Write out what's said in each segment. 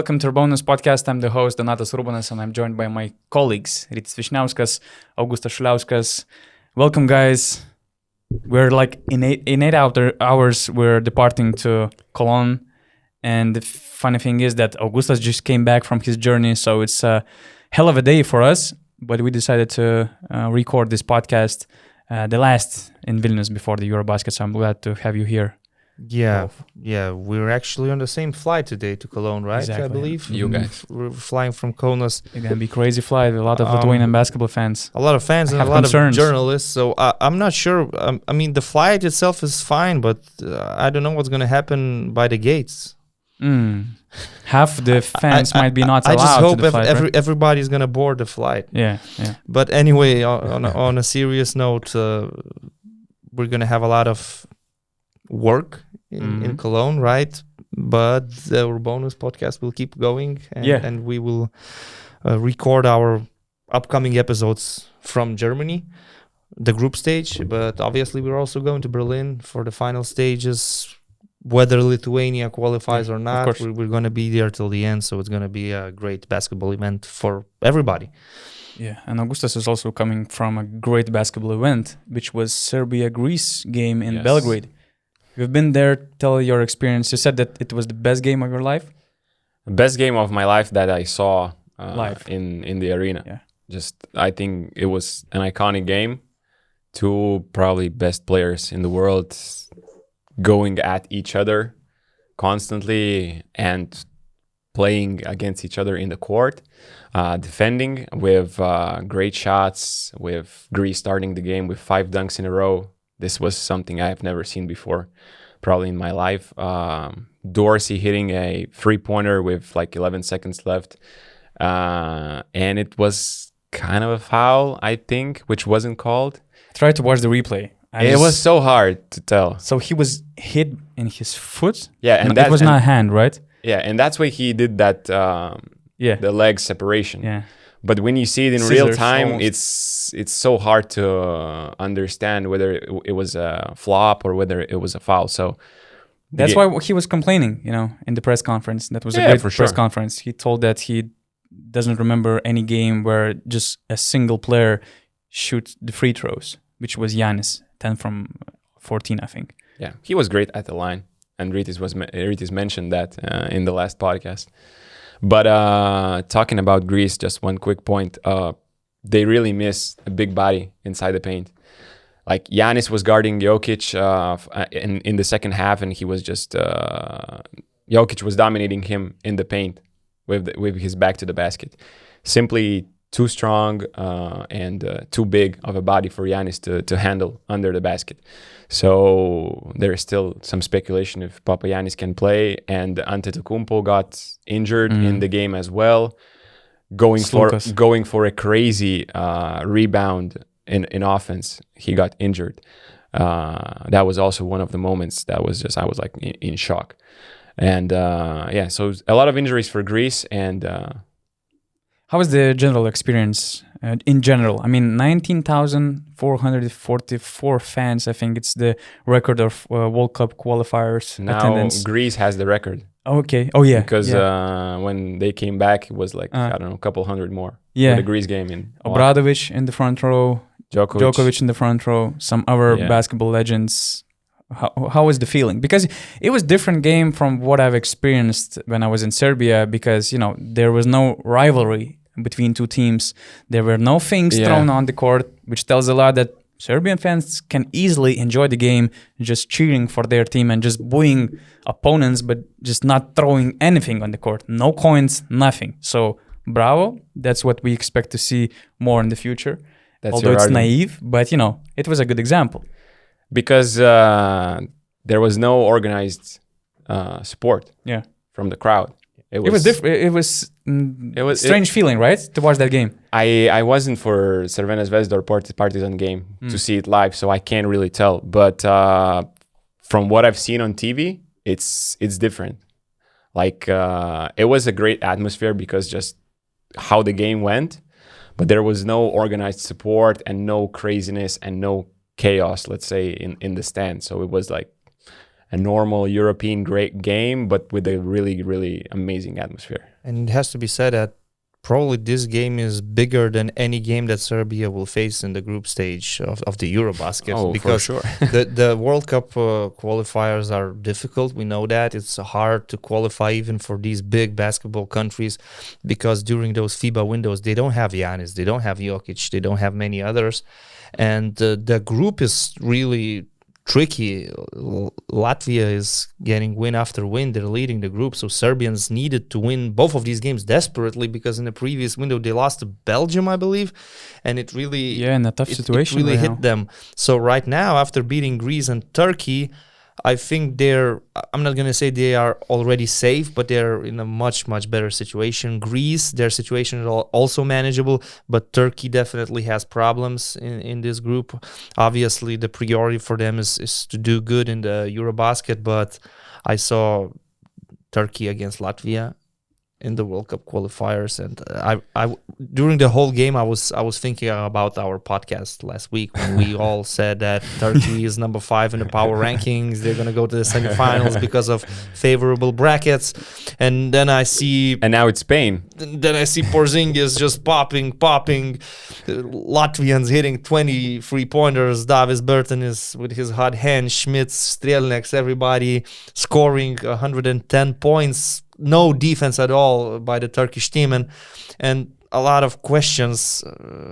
welcome to URBONUS podcast. I'm the host, Donatas URBONUS, and I'm joined by my colleagues, Rytis Vyšniauskas, Augustas Šuliauskas. Welcome, guys. We're like in eight hours, we're departing to Cologne. And the funny thing is that Augustas just came back from his journey, so it's a hell of a day for us. But we decided to record this podcast, the last in Vilnius before the EuroBasket, so I'm glad to have you here. Yeah, we're actually on the same flight today to Cologne, right? Exactly. I believe. You guys. We're flying from Kaunas. It's going to be a crazy flight, a lot of Lithuanian basketball fans. A lot of fans and a lot of journalists, so I'm not sure. I mean, the flight itself is fine, but I don't know what's going to happen by the gates. Half the fans might be not allowed I just hope to the flight, everybody's going to board the flight. Yeah. But anyway, on a serious note, we're going to have a lot of work in Cologne, right? But the URBONUS podcast will keep going, and we will record our upcoming episodes from Germany, the group stage. But obviously, we're also going to Berlin for the final stages. Whether Lithuania qualifies or not, we're going to be there till the end. So it's going to be a great basketball event for everybody. Yeah, and Augustas is also coming from a great basketball event, which was Serbia-Greece game in Belgrade. You've been there. Tell your experience. You said that it was the best game of your life? Best game of my life that I saw live in the arena. Yeah. I think it was an iconic game. Two probably best players in the world going at each other constantly and playing against each other in the court, defending with great shots, with Greece starting the game with 5 dunks in a row. This was something I've never seen before, probably in my life. Dorsey hitting a 3-pointer with like 11 seconds left. And it was kind of a foul, I think, which wasn't called. Try to watch the replay. It was so hard to tell. So he was hit in his foot? Yeah, and it was not a hand, right? Yeah, and that's why he did that, the leg separation. Yeah. But when you see it in real time, it's so hard to understand whether it was a flop or whether it was a foul. So that's why he was complaining, in the press conference. That was a great press conference. He told that he doesn't remember any game where just a single player shoots the free throws, which was Giannis, 10 from 14, I think. Yeah, he was great at the line, and Rytis mentioned that in the last podcast. But talking about Greece, just one quick point. They really miss a big body inside the paint. Like Giannis was guarding Jokic in the second half, and he was just Jokic was dominating him in the paint with his back to the basket. Simply too strong and too big of a body for Giannis to handle under the basket. So there is still some speculation if Papagiannis can play, and Antetokounmpo got injured in the game as well, going for a crazy rebound in offense. He got injured. That was also one of the moments that was just, I was like in shock. And so a lot of injuries for Greece. And how was the general experience in general? I mean, 19,444 fans. I think it's the record of World Cup qualifiers attendance. Now Greece has the record. Okay. Oh, yeah. Because when they came back, it was like, I don't know, a couple hundred more. Yeah. For the Greece game. Obradovic in the front row. Djokovic in the front row. Some other basketball legends. How was the feeling? Because it was different game from what I've experienced when I was in Serbia, because, there was no rivalry between two teams. There were no things thrown on the court, which tells a lot that Serbian fans can easily enjoy the game just cheering for their team and just booing opponents, but just not throwing anything on the court. No coins, nothing. So, bravo. That's what we expect to see more in the future. Although it's naive, but, it was a good example. Because there was no organized support from the crowd. It was different. It was strange feeling, right, to watch that game. I wasn't for Crvena Zvezda or Partizan game to see it live, so I can't really tell. But from what I've seen on TV, it's different. Like it was a great atmosphere because just how the game went, but there was no organized support and no craziness and no chaos, let's say, in the stand. So it was like a normal European great game, but with a really, really amazing atmosphere. And it has to be said that probably this game is bigger than any game that Serbia will face in the group stage of the EuroBasket. Because for sure. the World Cup qualifiers are difficult. We know that. It's hard to qualify even for these big basketball countries because during those FIBA windows, they don't have Giannis, they don't have Jokic, they don't have many others. And the group is really tricky. Latvia is getting win after win. They're leading the group. So Serbians needed to win both of these games desperately because in the previous window they lost to Belgium, I believe. And it really in a tough situation. It really hit them. So right now, after beating Greece and Turkey, I think I'm not going to say they are already safe, but they're in a much, much better situation. Greece, their situation is also manageable, but Turkey definitely has problems in this group. Obviously, the priority for them is to do good in the EuroBasket, but I saw Turkey against Latvia in the World Cup qualifiers, and I during the whole game I was thinking about our podcast last week when we all said that Turkey is number 5 in the power rankings. They're gonna go to the semifinals because of favorable brackets, and then I see now it's Spain. Then I see Porzingis just popping, Latvians hitting 20 3-pointers. Davis Burton is with his hot hand. Schmitz, Strelnieks, everybody scoring 110 points. No defense at all by the Turkish team, and a lot of questions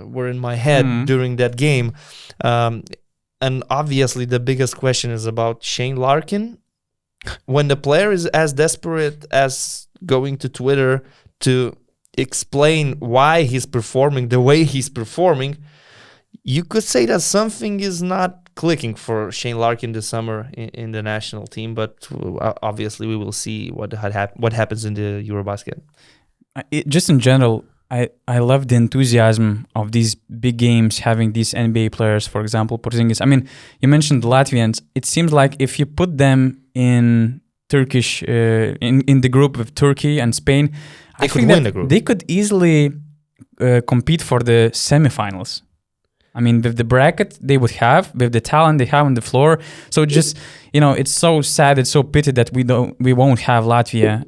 were in my head during that game. And obviously the biggest question is about Shane Larkin. When the player is as desperate as going to Twitter to explain why he's performing the way he's performing, you could say that something is not clicking for Shane Larkin this summer in the national team, but obviously we will see what happens in the EuroBasket. Just in general, I love the enthusiasm of these big games, having these NBA players, for example, Porzingis. I mean, you mentioned the Latvians. It seems like if you put them in Turkish, in the group with Turkey and Spain, I think win the group. They could easily compete for the semifinals. I mean, with the bracket they would have, with the talent they have on the floor. So just, it's so sad, it's so pity that we won't have Latvia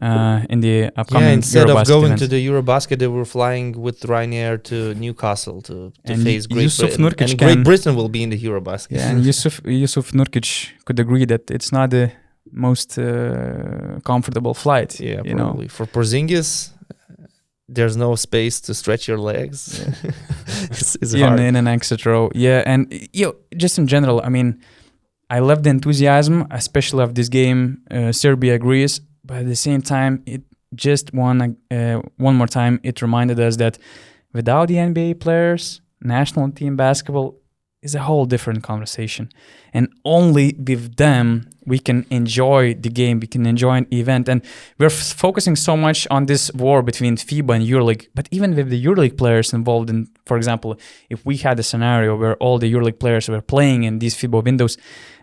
in the upcoming instead EuroBasket of going event. to the EuroBasket, they were flying with Ryanair to Newcastle to face Great Britain. Nurkic and Great Britain will be in the EuroBasket. Yeah, and Yusuf Nurkic could agree that it's not the most comfortable flight. Yeah, probably. For Porzingis, there's no space to stretch your legs. Yeah. it's hard. In an exit row. Yeah, and just in general, I mean, I love the enthusiasm, especially of this game, Serbia-Greece, but at the same time, it just one more time, it reminded us that without the NBA players, national team basketball is a whole different conversation. And only with them, we can enjoy the game, we can enjoy an event. And we're focusing so much on this war between FIBA and EuroLeague. But even with the EuroLeague players involved in, for example, if we had a scenario where all the EuroLeague players were playing in these FIBA windows,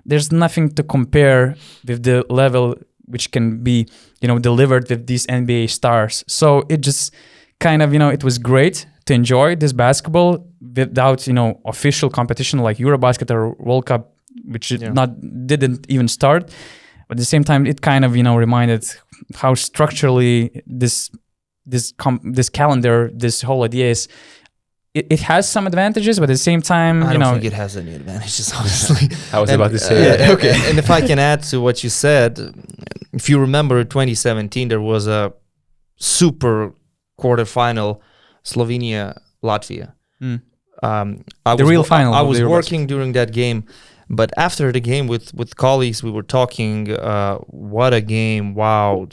there's nothing to compare with the level which can be, delivered with these NBA stars. So it just kind of, it was great to enjoy this basketball without, official competition like EuroBasket or World Cup, which didn't even start. But at the same time, it kind of, reminded how structurally this calendar, this whole idea is. It has some advantages, but at the same time, I don't think it has any advantages, honestly. I was about to say that. Okay. And if I can add to what you said, if you remember 2017, there was a super quarterfinal, Slovenia, Latvia. The real final. I was working during that game, but after the game with colleagues, we were talking, what a game, wow.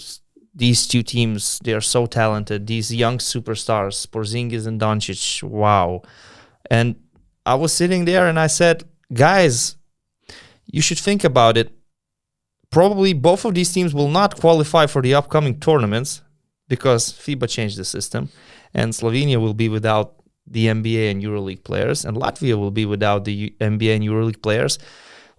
These two teams, they are so talented. These young superstars, Porzingis and Doncic, wow. And I was sitting there and I said, guys, you should think about it. Probably both of these teams will not qualify for the upcoming tournaments because FIBA changed the system. And Slovenia will be without the NBA and EuroLeague players. And Latvia will be without the NBA and EuroLeague players.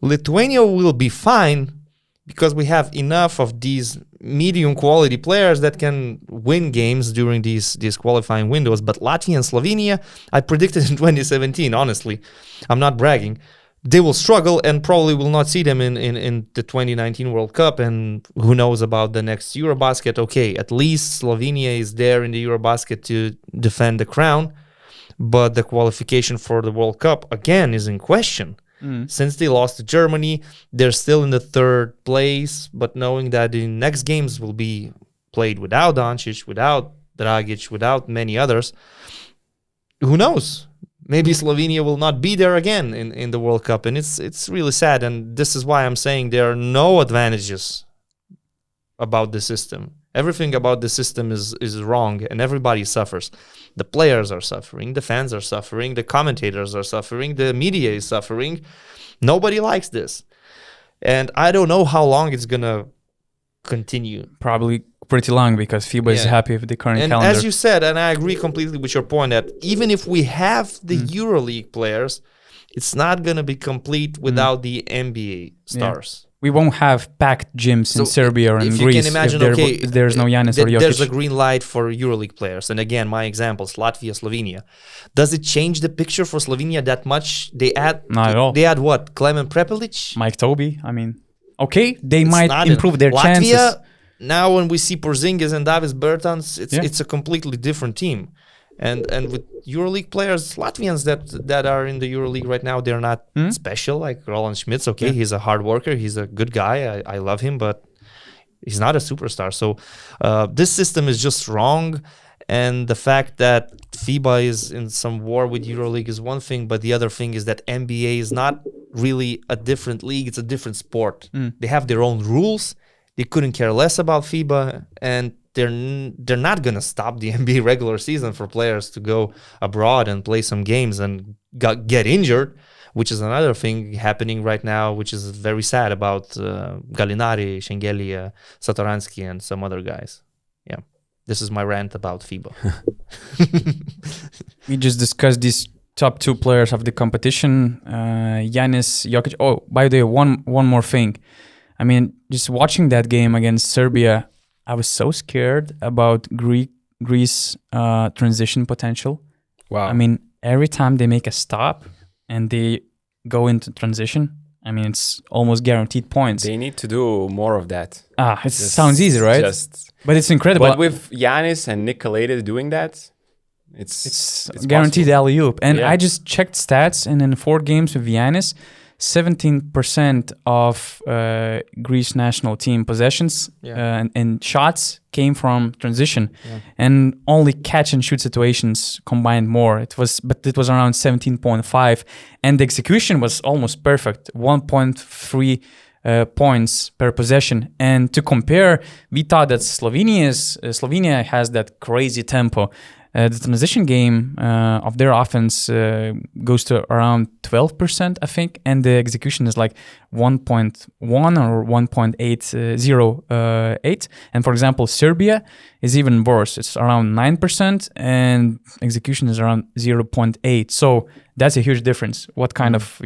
Lithuania will be fine because we have enough of these medium quality players that can win games during these qualifying windows. But Latvia and Slovenia, I predicted in 2017, honestly, I'm not bragging, they will struggle and probably will not see them in the 2019 World Cup. And who knows about the next EuroBasket. Okay, at least Slovenia is there in the EuroBasket to defend the crown. But the qualification for the World Cup, again, is in question. Since they lost to Germany, they're still in the third place. But knowing that the next games will be played without Doncic, without Dragic, without many others, who knows? Maybe Slovenia will not be there again in the World Cup, and it's really sad. And this is why I'm saying there are no advantages about the system. Everything about the system is wrong, and everybody suffers. The players are suffering, the fans are suffering, the commentators are suffering, the media is suffering. Nobody likes this. And I don't know how long it's going to continue. Probably pretty long, because FIBA is happy with the current calendar. And as you said, and I agree completely with your point, that even if we have the EuroLeague players, it's not going to be complete without the NBA stars. We won't have packed gyms in Serbia or in Greece. If you can imagine, if there's no Giannis or Jokic. There's a green light for EuroLeague players. And again, my examples, Latvia, Slovenia. Does it change the picture for Slovenia that much? They add not at all. They add what? Klemen Prepelic? Mike Tobey. I mean, okay, they might improve their chances. Latvia, now when we see Porzingis and Davis Bertans, it's a completely different team. And with EuroLeague players, Latvians that are in the EuroLeague right now, they're not special, like Roland Schmitz. Okay, he's a hard worker, he's a good guy, I love him, but he's not a superstar. So this system is just wrong. And the fact that FIBA is in some war with EuroLeague is one thing, but the other thing is that NBA is not really a different league, it's a different sport. They have their own rules. They couldn't care less about FIBA, and they're not going to stop the NBA regular season for players to go abroad and play some games and get injured, which is another thing happening right now, which is very sad about Gallinari, Shengelia, Satoransky, and some other guys. Yeah, this is my rant about FIBA. We just discussed these top two players of the competition, Giannis, Jokic. Oh, by the way, one more thing. I mean, just watching that game against Serbia, I was so scared about Greece transition potential. Wow. I mean, every time they make a stop and they go into transition, I mean, it's almost guaranteed points. They need to do more of that. It sounds easy, right? But it's incredible. But with Giannis and Nicolaitis doing that, it's guaranteed possible. alley-oop. And I just checked stats, and in 4 games with Giannis, 17% of Greece national team possessions and shots came from transition, and only catch and shoot situations combined more. It was around 17.5, and the execution was almost perfect, 1.3 points per possession. And to compare, we thought that Slovenia has that crazy tempo. The transition game of their offense goes to around 12%, I think, and the execution is like 1.1 or 1.808. And for example, Serbia is even worse. It's around 9%, and execution is around 0.8. So that's a huge difference. What kind of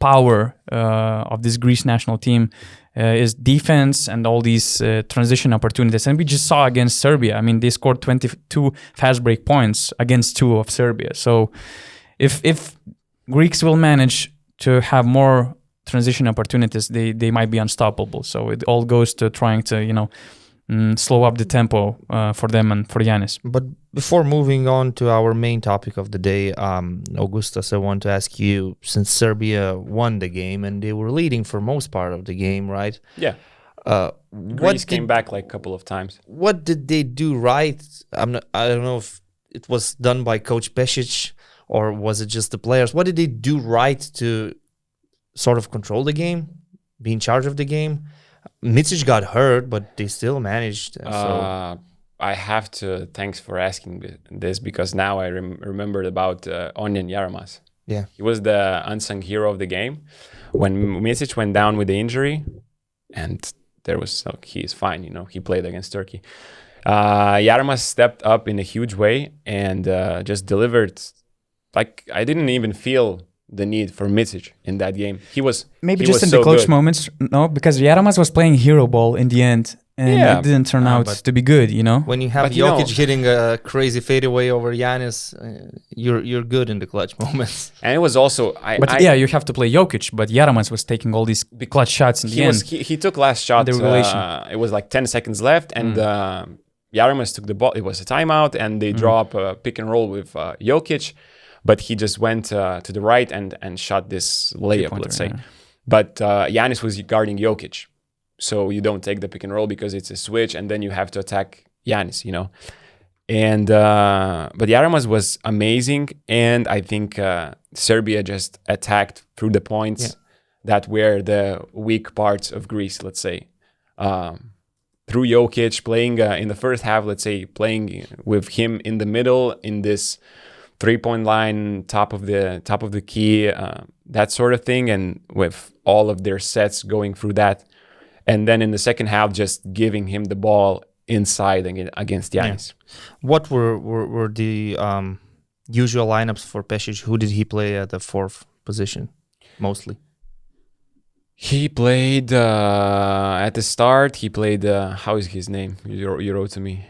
power of this Greece national team is defense and all these transition opportunities. And we just saw against Serbia, I mean, they scored 22 fast break points against 2 of Serbia. So if Greeks will manage to have more transition opportunities, they might be unstoppable. So it all goes to trying to, slow up the tempo for them and for Giannis. But before moving on to our main topic of the day, Augustas, I want to ask you, since Serbia won the game and they were leading for most part of the game, right? Yeah. Greece came back like a couple of times. What did they do right? I don't know if it was done by Coach Pesic or was it just the players. What did they do right to sort of control the game, be in charge of the game? Micic got hurt, but they still managed. I have to, thanks for asking this, because now I remembered about Onyen Yaramas. Yeah. He was the unsung hero of the game. When Micic went down with the injury, and he is fine, he played against Turkey. Yaramas stepped up in a huge way and just delivered. Like, I didn't even feel the need for Micic in that game. He was maybe he just was in so the clutch good. moments. No, because Yaramas was playing hero ball in the end, and it didn't turn out to be good. You know, when you have But you Jokic know- hitting a crazy fadeaway over Giannis, you're good in the clutch moments. And it was also but you have to play Jokic. But Yaramas was taking all these clutch shots in the end. he took last shot. The regulation. It was like 10 seconds left, and Yaramas took the ball. It was a timeout, and they draw up a pick and roll with Jokic, but he just went to the right and shot this layup, let's say. Yeah. But Giannis was guarding Jokic, so you don't take the pick and roll because it's a switch, and then you have to attack Giannis, you know. And but Yaramas was amazing, and I think Serbia just attacked through the points that were the weak parts of Greece, let's say. Through Jokic playing in the first half, let's say playing with him in the middle in this 3-point line, top of the key, that sort of thing, and with all of their sets going through that, and then in the second half just giving him the ball inside against Giannis. What were the usual lineups for Pešić? Who did he play at the fourth position mostly? He played at the start. He played. How is his name? You wrote to me.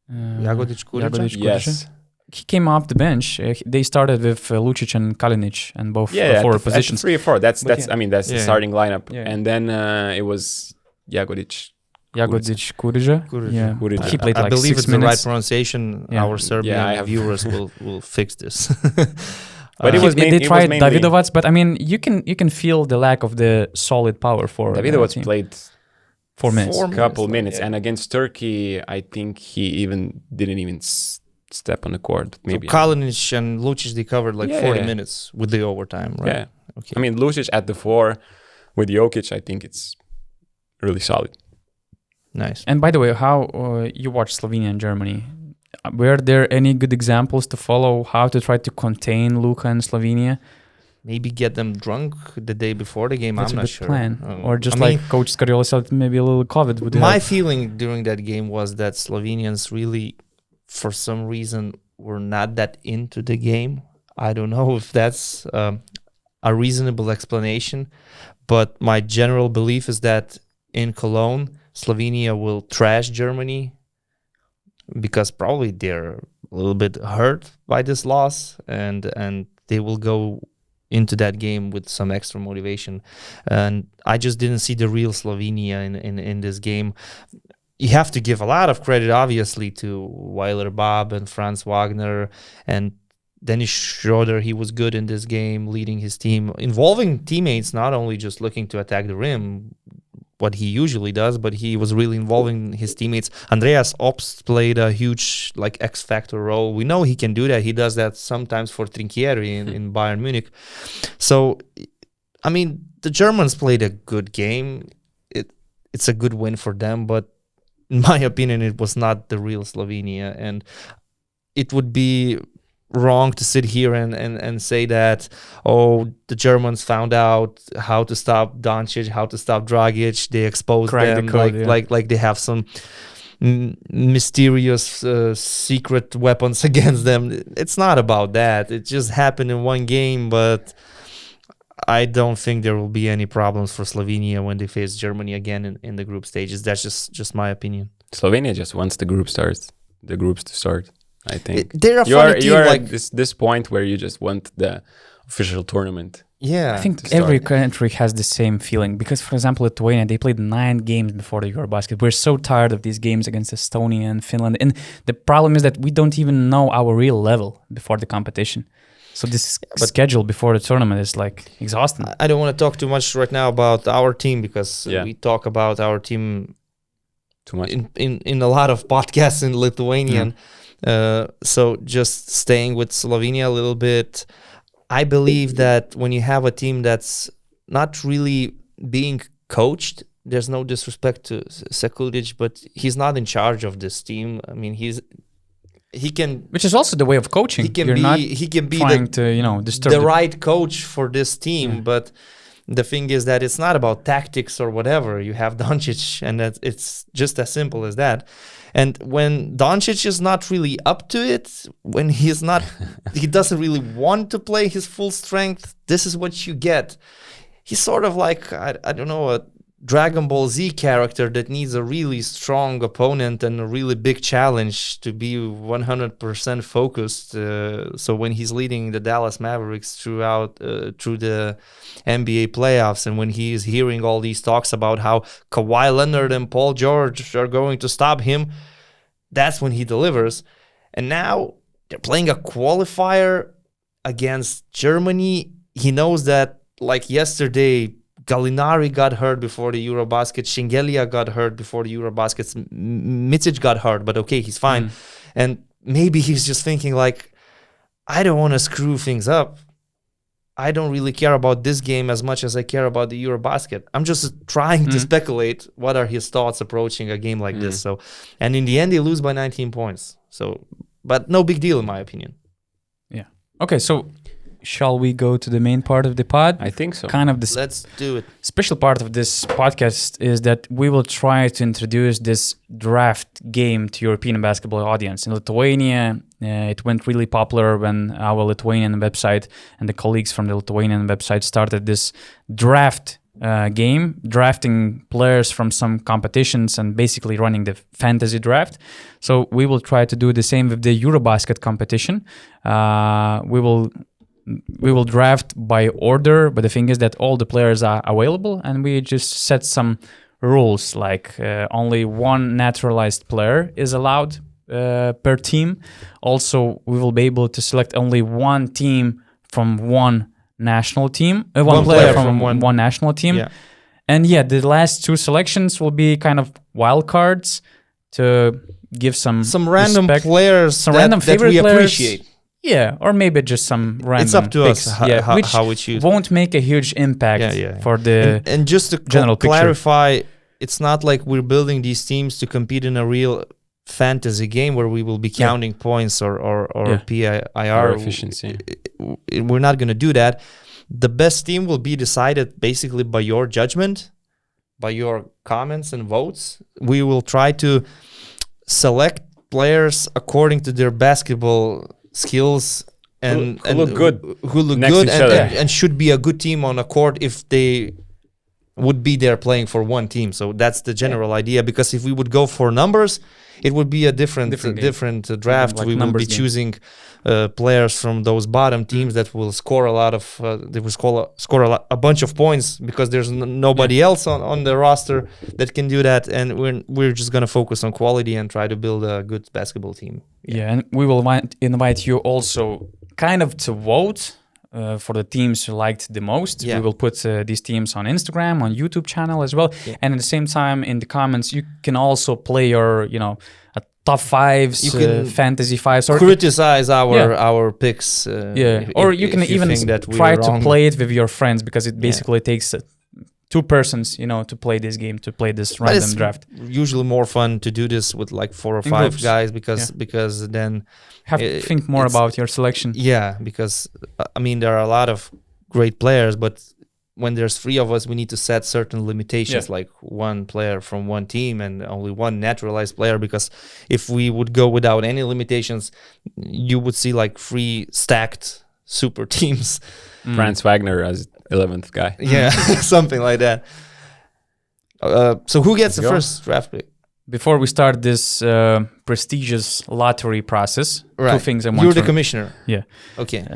Jagodić Kurica? Jagodić Yes. He came off the bench. They started with Lucic and Kalinic and both Yeah, forward at the positions. 3 or 4. That's yeah. I mean that's the Yeah. starting lineup. Yeah. And then it was Jagodić. Jagodić Kurica. Kurica. Yeah, Kurica. he played I like believe 6 it's the right minutes. pronunciation. Yeah. Our Serbian I have- viewers will fix this. But it was They it was tried mainly- Davidovac, but I mean, you can feel the lack of the solid power for Davidovac team. played 4 minutes. Four couple minutes, minutes, yeah. and against Turkey, I think he didn't even step on the court. Maybe. So Kalinic and Lucic, they covered like Yeah, 40 yeah. minutes with the overtime, right? Yeah. Okay. I mean, Lucic at the 4 with Jokic, I think it's really solid. Nice. And by the way, how you watched Slovenia and Germany? Were there any good examples to follow how to try to contain Luka and Slovenia? Maybe get them drunk the day before the game. That's I'm a not good sure. plan. Or just I like mean, Coach Scariola said, maybe a little COVID would my help. feeling during that game was that Slovenians really, for some reason, were not that into the game. I don't know if that's a reasonable explanation, but my general belief is that in Cologne, Slovenia will trash Germany because probably they're a little bit hurt by this loss, and they will go into that game with some extra motivation. And I just didn't see the real Slovenia in this game. You have to give a lot of credit, obviously, to Weiler Bob and Franz Wagner and Dennis Schroeder. He was good in this game, leading his team, involving teammates, not only just looking to attack the rim, what he usually does, but he was really involving his teammates. Andreas Obst played a huge like X-factor role. We know he can do that. He does that sometimes for Trinchieri in Bayern Munich. So, I mean, the Germans played a good game. It's a good win for them, but in my opinion, it was not the real Slovenia. And it would be wrong to sit here and say that, oh, the Germans found out how to stop Doncic, how to stop Dragic. They exposed them like they have some mysterious secret weapons against them. It's not about that. It just happened in one game, but I don't think there will be any problems for Slovenia when they face Germany again in the group stages. That's just my opinion. Slovenia just wants the groups to start. I think they're a funny team. You are like at this point where you just want the official tournament. yeah, I think every country has the same feeling because, for example, Lithuania, they played 9 games before the EuroBasket. We're so tired of these games against Estonia and Finland. And the problem is that we don't even know our real level before the competition. So this schedule before the tournament is like exhausting. I don't want to talk too much right now about our team because we talk about our team Too much in a lot of podcasts in Lithuanian. So just staying with Slovenia a little bit, I believe that when you have a team that's not really being coached, there's no disrespect to Sekulic, but he's not in charge of this team. I mean, he can, which is also the way of coaching. he can be trying to disturb the right coach for this team, but the thing is that it's not about tactics or whatever. You have Doncic, and it's just as simple as that. And when Doncic is not really up to it, when he doesn't really want to play his full strength, this is what you get. He's sort of like, I don't know, a Dragon Ball Z character that needs a really strong opponent and a really big challenge to be 100% focused. So when he's leading the Dallas Mavericks through the NBA playoffs, and when he is hearing all these talks about how Kawhi Leonard and Paul George are going to stop him, that's when he delivers. And now they're playing a qualifier against Germany. He knows that, like yesterday, Gallinari got hurt before the EuroBasket. Shingelia got hurt before the EuroBasket. Micic got hurt, but okay, he's fine. And maybe he's just thinking like, I don't want to screw things up. I don't really care about this game as much as I care about the EuroBasket. I'm just trying to speculate what are his thoughts approaching a game like this. So, and in the end, they lose by 19 points. So, but no big deal in my opinion. Yeah. Okay, so shall we go to the main part of the pod? I think so. Let's do it. Special part of this podcast is that we will try to introduce this draft game to European basketball audience. In Lithuania, it went really popular when our Lithuanian website and the colleagues from the Lithuanian website started this draft game, drafting players from some competitions and basically running the fantasy draft. So we will try to do the same with the EuroBasket competition. We will draft by order, but the thing is that all the players are available, and we just set some rules, like only one naturalized player is allowed per team. Also, we will be able to select only one team from one national team, one player from one national team. Yeah. And the last two selections will be kind of wild cards to give some random respect. players, some random favorite we players. Appreciate. Yeah, or maybe just some random It's up to picks, us which how we choose. Won't make a huge impact for the and just to general clarify, it's not like we're building these teams to compete in a real fantasy game where we will be counting points or PIR or efficiency. We're not going to do that. The best team will be decided basically by your judgment, by your comments and votes. We will try to select players according to their basketball skills and who look good, and should be a good team on a court if they would be there playing for one team. So that's the general idea, because if we would go for numbers, it would be a different draft. Like we will be choosing players from those bottom teams that will score a lot of a bunch of points, because there's nobody else on the roster that can do that, and we're just going to focus on quality and try to build a good basketball team. And we will invite you also kind of to vote for the teams you liked the most. We will put these teams on Instagram, on YouTube channel as well. And at the same time, in the comments, you can also play your, top fives, you can fantasy fives, or criticize our picks. Or you can even try to play it with your friends, because it basically takes two persons, to play this game, to play this random draft. Usually more fun to do this with like 4 or 5 guys, because then have to think more about your selection. Yeah, because there are a lot of great players, but when there's 3 of us, we need to set certain limitations, like one player from one team and only one naturalized player, because if we would go without any limitations, you would see like 3 stacked super teams. Franz Wagner as 11th guy. Yeah, something like that. So who gets the first draft pick? Before we start this prestigious lottery process, 2 things I want. You're the commissioner. Yeah. Okay.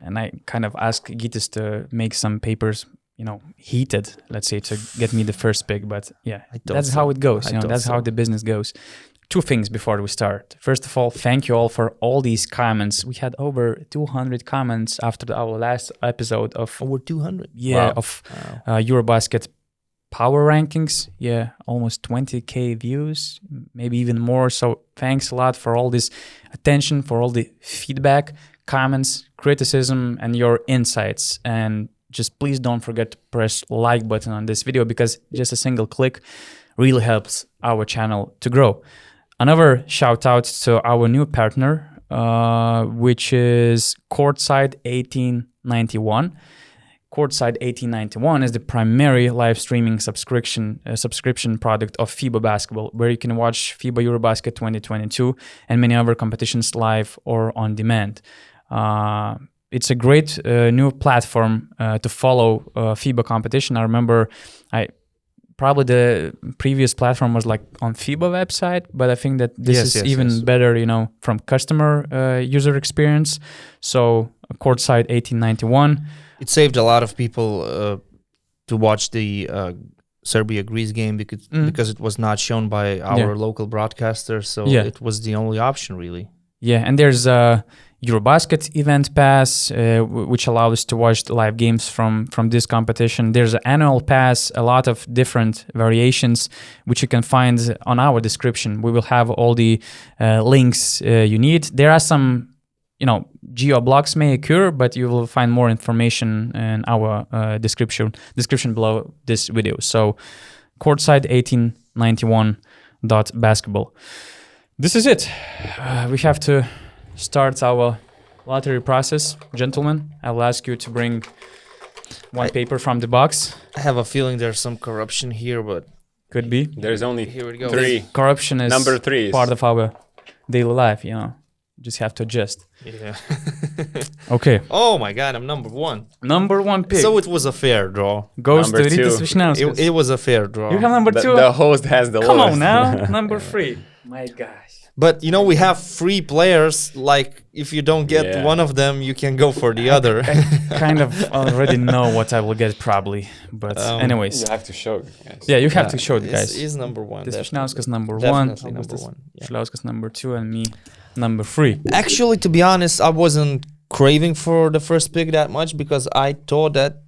And I kind of asked Gytis to make some papers, heated, let's say, to get me the first pick. But that's how it goes. That's how the business goes. 2 things before we start. First of all, thank you all for all these comments. We had over 200 comments after our last episode of over 200. EuroBasket power rankings. Almost 20,000 views, maybe even more. So thanks a lot for all this attention, for all the feedback, comments, criticism, and your insights. And just please don't forget to press like button on this video, because just a single click really helps our channel to grow. Another shout out to our new partner, which is Courtside 1891. Courtside 1891 is the primary live streaming subscription product of FIBA Basketball, where you can watch FIBA EuroBasket 2022 and many other competitions live or on demand. It's a great new platform to follow FIBA competition. I remember probably the previous platform was like on FIBA website, but I think that this is even better, from customer user experience. So Courtside 1891. It saved a lot of people to watch the Serbia-Greece game because it was not shown by our local broadcaster, so it was the only option, really. Yeah, and there's a EuroBasket event pass, which allows to watch the live games from this competition. There's an annual pass, a lot of different variations, which you can find on our description. We will have all the links you need. There are some geo blocks may occur, but you will find more information in our description below this video. So Courtside 1891.basketball. This is it. We have to start our lottery process. Gentlemen, I will ask you to bring one paper from the box. I have a feeling there's some corruption here, but could be. There's only here we go. 3. Corruption is number 3 part of our daily life, Just have to adjust. Yeah. Okay. Oh my God, I'm number 1. Number 1 pick. So it was a fair draw. Goes number to 2. Rytis Vyšniauskas. It was a fair draw. You have number 2? The host has the Come lowest. on now. Number 3. My gosh. But we have 3 players. Like if you don't get one of them, you can go for the other. I kind of already know what I will get probably. But anyways. You have to show, guys. Yeah, you have to show the guys. He's number 1. This Vyšniauskas number 1. Definitely number 1. Vyšniauskas number 2 and me number 3. Actually, to be honest, I wasn't craving for the first pick that much because I thought that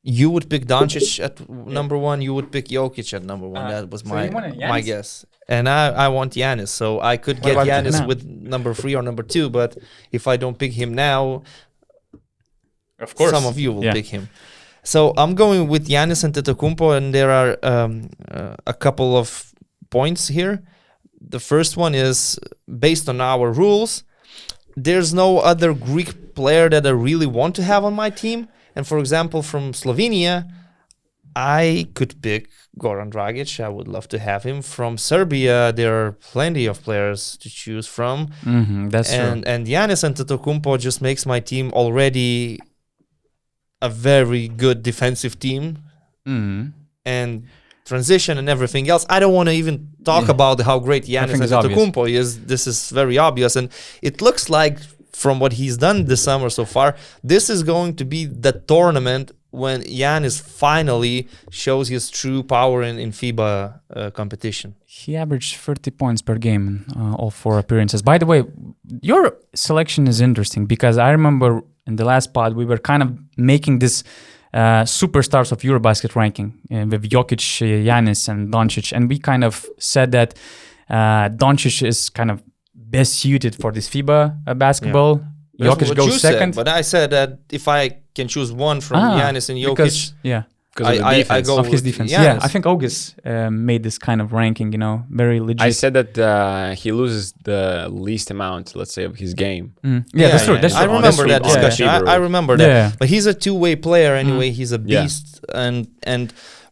you would pick Doncic at number 1, you would pick Jokic at number 1. That was my guess. And I want Giannis, so I could get Giannis with number 3 or number 2, but if I don't pick him now, of course, some of you will pick him. So I'm going with Giannis Antetokounmpo, and there are a couple of points here. The first one is, based on our rules, there's no other Greek player that I really want to have on my team. And for example, from Slovenia, I could pick Goran Dragic. I would love to have him. From Serbia, there are plenty of players to choose from. That's true. And Giannis Antetokounmpo just makes my team already a very good defensive team. And transition and everything else. I don't want to even talk about how great Giannis Antetokounmpo is. This is very obvious. And it looks like, from what he's done this summer so far, this is going to be the tournament when Giannis finally shows his true power in FIBA competition. He averaged 30 points per game in all 4 appearances. By the way, your selection is interesting because I remember in the last pod we were kind of making this superstars of EuroBasket ranking with Jokic, Giannis, and Doncic, and we kind of said that Doncic is kind of best suited for this FIBA basketball. Yeah. Jokic goes second. But I said that if I can choose one from Giannis and Jokic, because I go of his defense. Yeah, I think August made this kind of ranking, very legit. I said that he loses the least amount, let's say, of his game. Yeah, that's true. That's true. I remember that discussion. I remember that. Yeah. But he's a two-way player anyway. He's a beast. And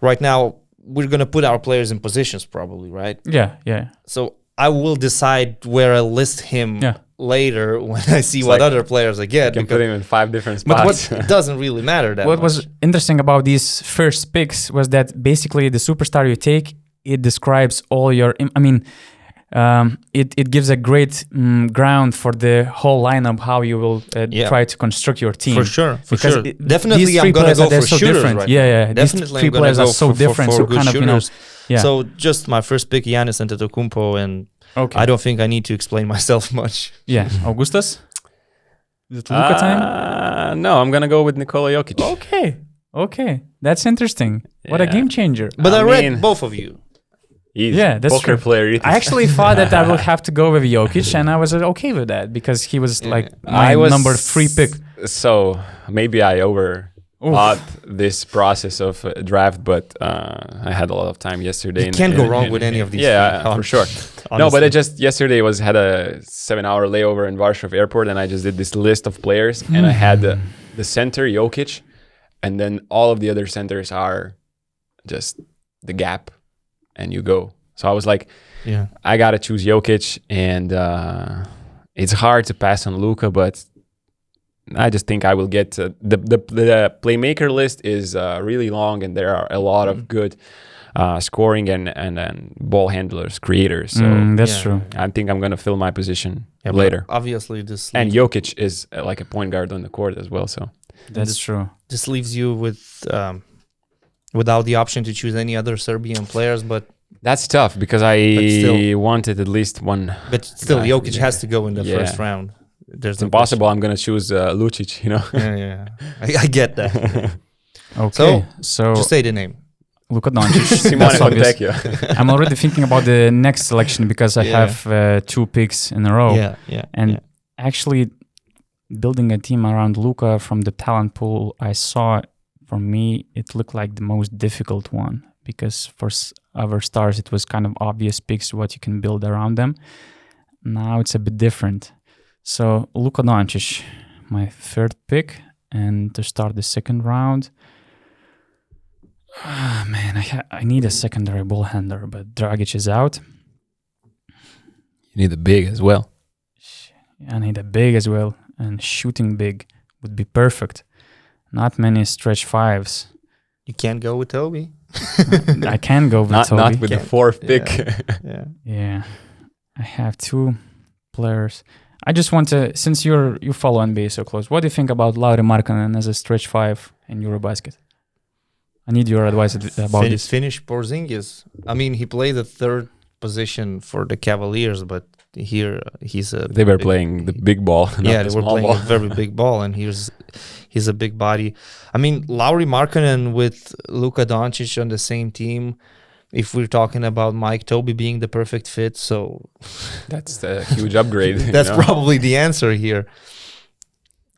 right now, we're going to put our players in positions probably, right? Yeah. So I will decide where I list him later when I see what other players I get. You can put him in 5 different spots. But what doesn't really matter that What much. was interesting about these first picks was that basically the superstar you take, it describes all your... it gives a great ground for the whole lineup, how you will try to construct your team. For sure. Definitely I'm going to go for shooters different. Right yeah. Definitely these 3 players are so different. For so good kind shooters. of, So just my first pick, Giannis Antetokounmpo, and I don't think I need to explain myself much. Yeah. Augustus? Is it Luka time? No, I'm going to go with Nikola Jokic. Okay. That's interesting. What a game changer. But I read both of you. That's poker true. player. I actually thought that I would have to go with Jokic, and I was okay with that because he was like my number 3 pick. So maybe I overthought this process of draft, but I had a lot of time yesterday. You can't go wrong with any of these. Yeah, for sure. No, but I just yesterday had a 7-hour layover in Warsaw Airport, and I just did this list of players, and I had the center Jokic. and then all of the other centers are just the gap, and you go. So I was like, I gotta choose Jokic, and it's hard to pass on Luka, but I just think I will get the playmaker list is really long, and there are a lot of good scoring and ball handlers, creators. So that's true. I think I'm gonna fill my position later. Obviously, this and Jokic is like a point guard on the court as well. So that's true. This leaves you with without the option to choose any other Serbian players, but that's tough because I wanted at least one. But still, Jokic has to go in the first round. It's impossible. I'm gonna choose Lucic. You know. I get that. Okay, so just say the name. Luka Doncic. Simone Fontecchio. I'm already thinking about the next selection because I have 2 picks in a row. Actually, building a team around Luka from the talent pool I saw, for me, it looked like the most difficult one because for other stars, it was kind of obvious picks what you can build around them. Now it's a bit different. So Luka Doncic, my 3rd pick, and to start the 2nd round. Man, I need a secondary ball handler, but Dragic is out. You need a big as well. I need a big as well, and shooting big would be perfect. Not many stretch 5s. You can't go with Toby. I can go with Toby. Not with the 4th pick. Yeah. I have 2 players. I just want to, since you follow NBA so close, what do you think about Lauri Markkanen as a stretch 5 in EuroBasket? I need your advice about this. Finish Porzingis. I mean, he played the 3rd position for the Cavaliers, but here he's a. They were playing the big ball. They were playing a very big ball, and he's a big body. I mean, Lauri Markkanen with Luka Doncic on the same team. If we're talking about Mike Toby being the perfect fit, so that's a huge upgrade. That's probably the answer here.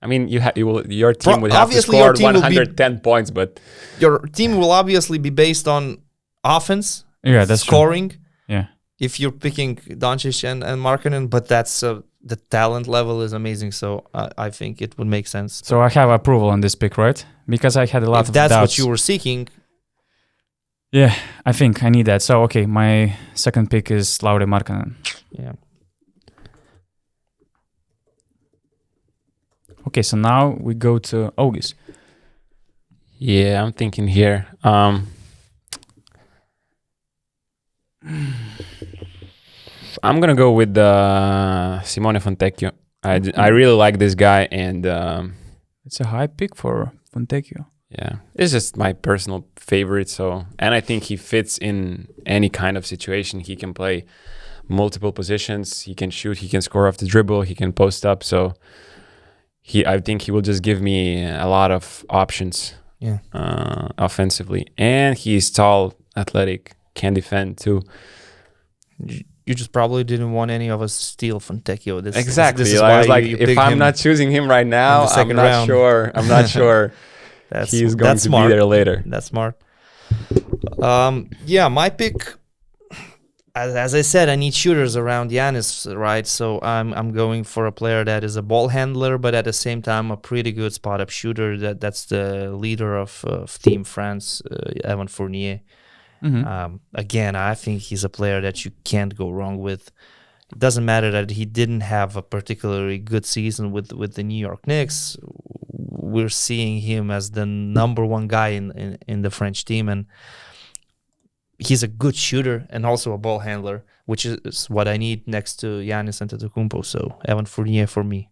I mean, your team would have to score 110 points, but your team will obviously be based on offense, that's scoring. True. Yeah, if you're picking Doncic and Markkanen, but that's the talent level is amazing. So I think it would make sense. So I have approval on this pick, right? Because I had a lot of doubts. If that's what you were seeking. Yeah, I think I need that. So, okay, my 2nd pick is Lauri Markkanen. Yeah. Okay, so now we go to August. Yeah, I'm thinking here. I'm going to go with Simone Fontecchio. I really like this guy, and it's a high pick for Fontecchio. Yeah, it's just my personal favorite. And I think he fits in any kind of situation. He can play multiple positions. He can shoot. He can score off the dribble. He can post up. So I think he will just give me a lot of options. Offensively, and he's tall, athletic, can defend too. You just probably didn't want any of us to steal Fontecchio. Exactly. This is I why was like, you if I'm not choosing him right now, I'm not sure. I'm not sure. He's going to be there later. That's smart. My pick. As I said, I need shooters around Giannis, right? So I'm going for a player that is a ball handler, but at the same time a pretty good spot-up shooter. That's the leader of Team France, Evan Fournier. Mm-hmm. Again, I think he's a player that you can't go wrong with. It doesn't matter that he didn't have a particularly good season with the New York Knicks. We're seeing him as the number 1 guy in the French team, and he's a good shooter and also a ball handler, which is what I need next to Giannis Antetokounmpo. So Evan Fournier for me.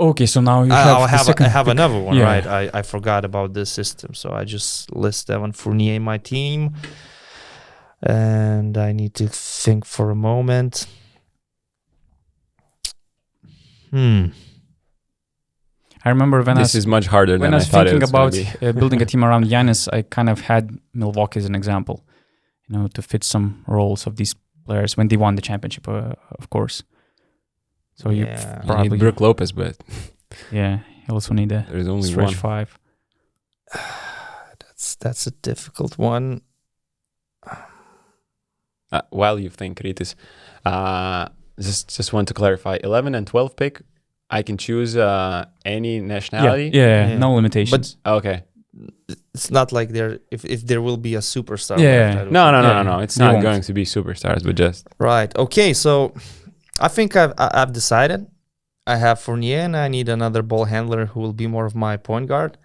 Okay, so now I have another one, right? I forgot about this system, so I just list Evan Fournier in my team, and I need to think for a moment. I remember this is much harder than I thought it was. When I was thinking about building a team around Giannis, I kind of had Milwaukee as an example, to fit some roles of these players when they won the championship, of course. So you probably need Brook Lopez, but you also need a stretch 5. That's a difficult one. While you think, Rytis, just want to clarify, 11 and 12 pick I can choose any nationality. Yeah, no limitations. Okay. It's not like if there will be a superstar. Yeah. No. It's not won't. going to be superstars, but just Right. Okay. So I think I've decided. I have Fournier, and I need another ball handler who will be more of my point guard.